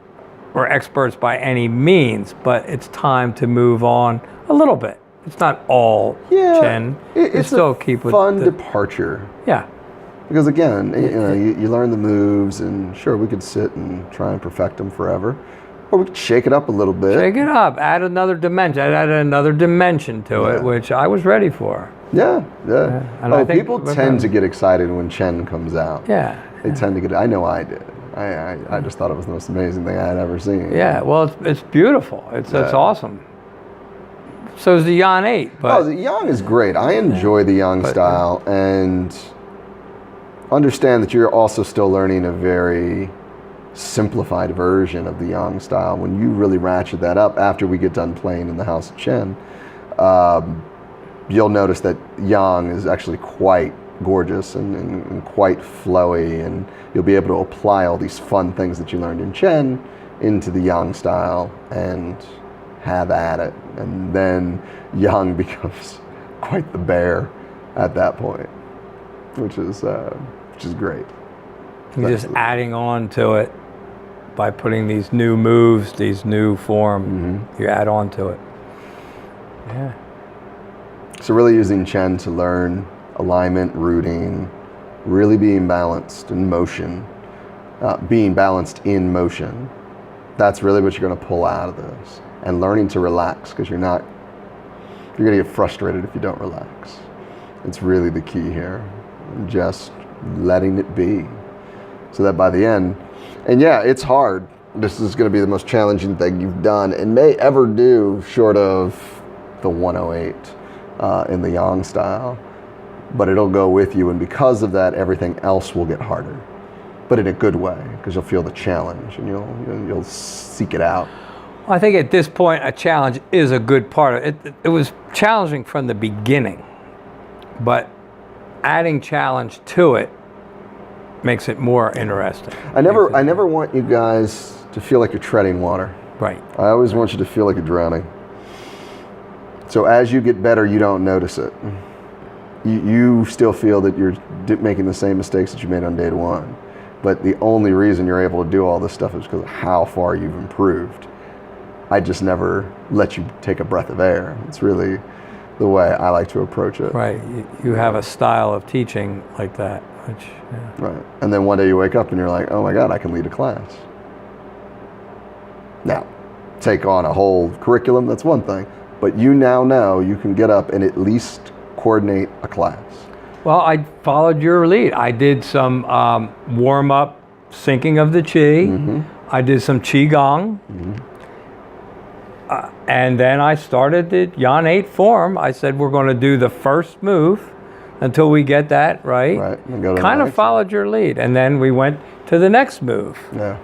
S1: we're experts by any means, but it's time to move on a little bit. It's not all Chen.
S2: It's
S1: still
S2: a
S1: keep with
S2: fun departure.
S1: Yeah.
S2: Because again, you learn the moves, and sure, we could sit and try and perfect them forever. Or we could shake it up a little bit.
S1: Shake it up, add another dimension. I added another dimension to it, which I was ready for.
S2: Yeah.
S1: And I think
S2: people tend to get excited when Chen comes out.
S1: Yeah.
S2: They tend to get, I know I did. I just thought it was the most amazing thing I had ever seen.
S1: Yeah, well, it's beautiful. It's awesome. So is the Yan 8. But
S2: the Yang is great. I enjoy the Yang style, and understand that you're also still learning a very simplified version of the Yang style. When you really ratchet that up after we get done playing in the House of Chen, you'll notice that Yang is actually quite gorgeous and quite flowy, and you'll be able to apply all these fun things that you learned in Chen into the Yang style and have at it. And then Yang becomes quite the bear at that point, which is great.
S1: You're just adding on to it by putting these new moves, these new form. You add on to it. Yeah.
S2: So really using Chen to learn alignment, rooting, really being balanced in motion, being balanced in motion. That's really what you're going to pull out of this. And learning to relax, because you're going to get frustrated if you don't relax. It's really the key here. Just letting it be. So that by the end, and yeah, it's hard. This is going to be the most challenging thing you've done and may ever do, short of the 108 in the Yang style. But it'll go with you, and because of that, everything else will get harder. But in a good way, because you'll feel the challenge and you'll seek it out.
S1: Well, I think at this point, a challenge is a good part of it. It was challenging from the beginning, but adding challenge to it makes it more interesting.
S2: I never want you guys to feel like you're treading water.
S1: Right.
S2: I always want you to feel like you're drowning. So as you get better, you don't notice it. You still feel that you're making the same mistakes that you made on day one. But the only reason you're able to do all this stuff is because of how far you've improved. I just never let you take a breath of air. It's really the way I like to approach it.
S1: Right. You have a style of teaching like that. Which,
S2: Right. And then one day you wake up and you're like, oh my God, I can lead a class. Now, take on a whole curriculum, that's one thing. But you now know you can get up and at least coordinate a class.
S1: Well, I followed your lead. I did some warm-up syncing of the Qi. I did some Qigong. And then I started the Yan 8 form. I said, we're going to do the first move until we get that right.
S2: Right. And go to the
S1: Kind of
S2: next.
S1: followed your lead. And then we went to the next move.
S2: Yeah.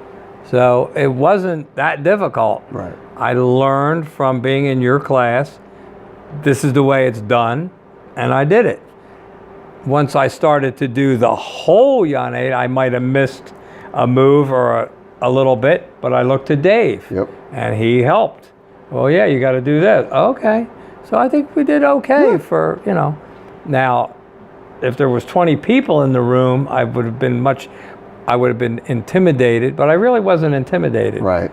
S1: So it wasn't that difficult.
S2: Right.
S1: I learned from being in your class, this is the way it's done, and I did it. Once I started to do the whole Yan 8, I might have missed a move or a little bit, but I looked to Dave,
S2: Yep.
S1: and he helped. Well, yeah, you got to do this. Okay. So I think we did okay for, Now, if there was 20 people in the room, I would have been intimidated, but I really wasn't intimidated.
S2: Right.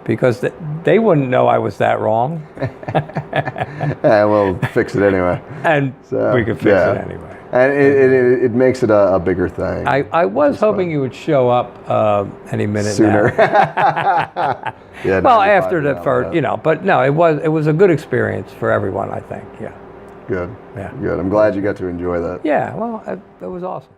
S1: Because they wouldn't know I was that wrong.
S2: Yeah, we'll fix it anyway.
S1: And
S2: So,
S1: we could fix
S2: yeah.
S1: it anyway.
S2: And it makes it a bigger thing.
S1: I was hoping you would show up any minute
S2: Sooner.
S1: now.
S2: Yeah,
S1: Well,
S2: 95
S1: after the
S2: now,
S1: first,
S2: yeah.
S1: but no, it was a good experience for everyone, I think. Yeah.
S2: Good.
S1: Yeah.
S2: Good. I'm glad you got to enjoy that.
S1: Yeah, well, that was awesome.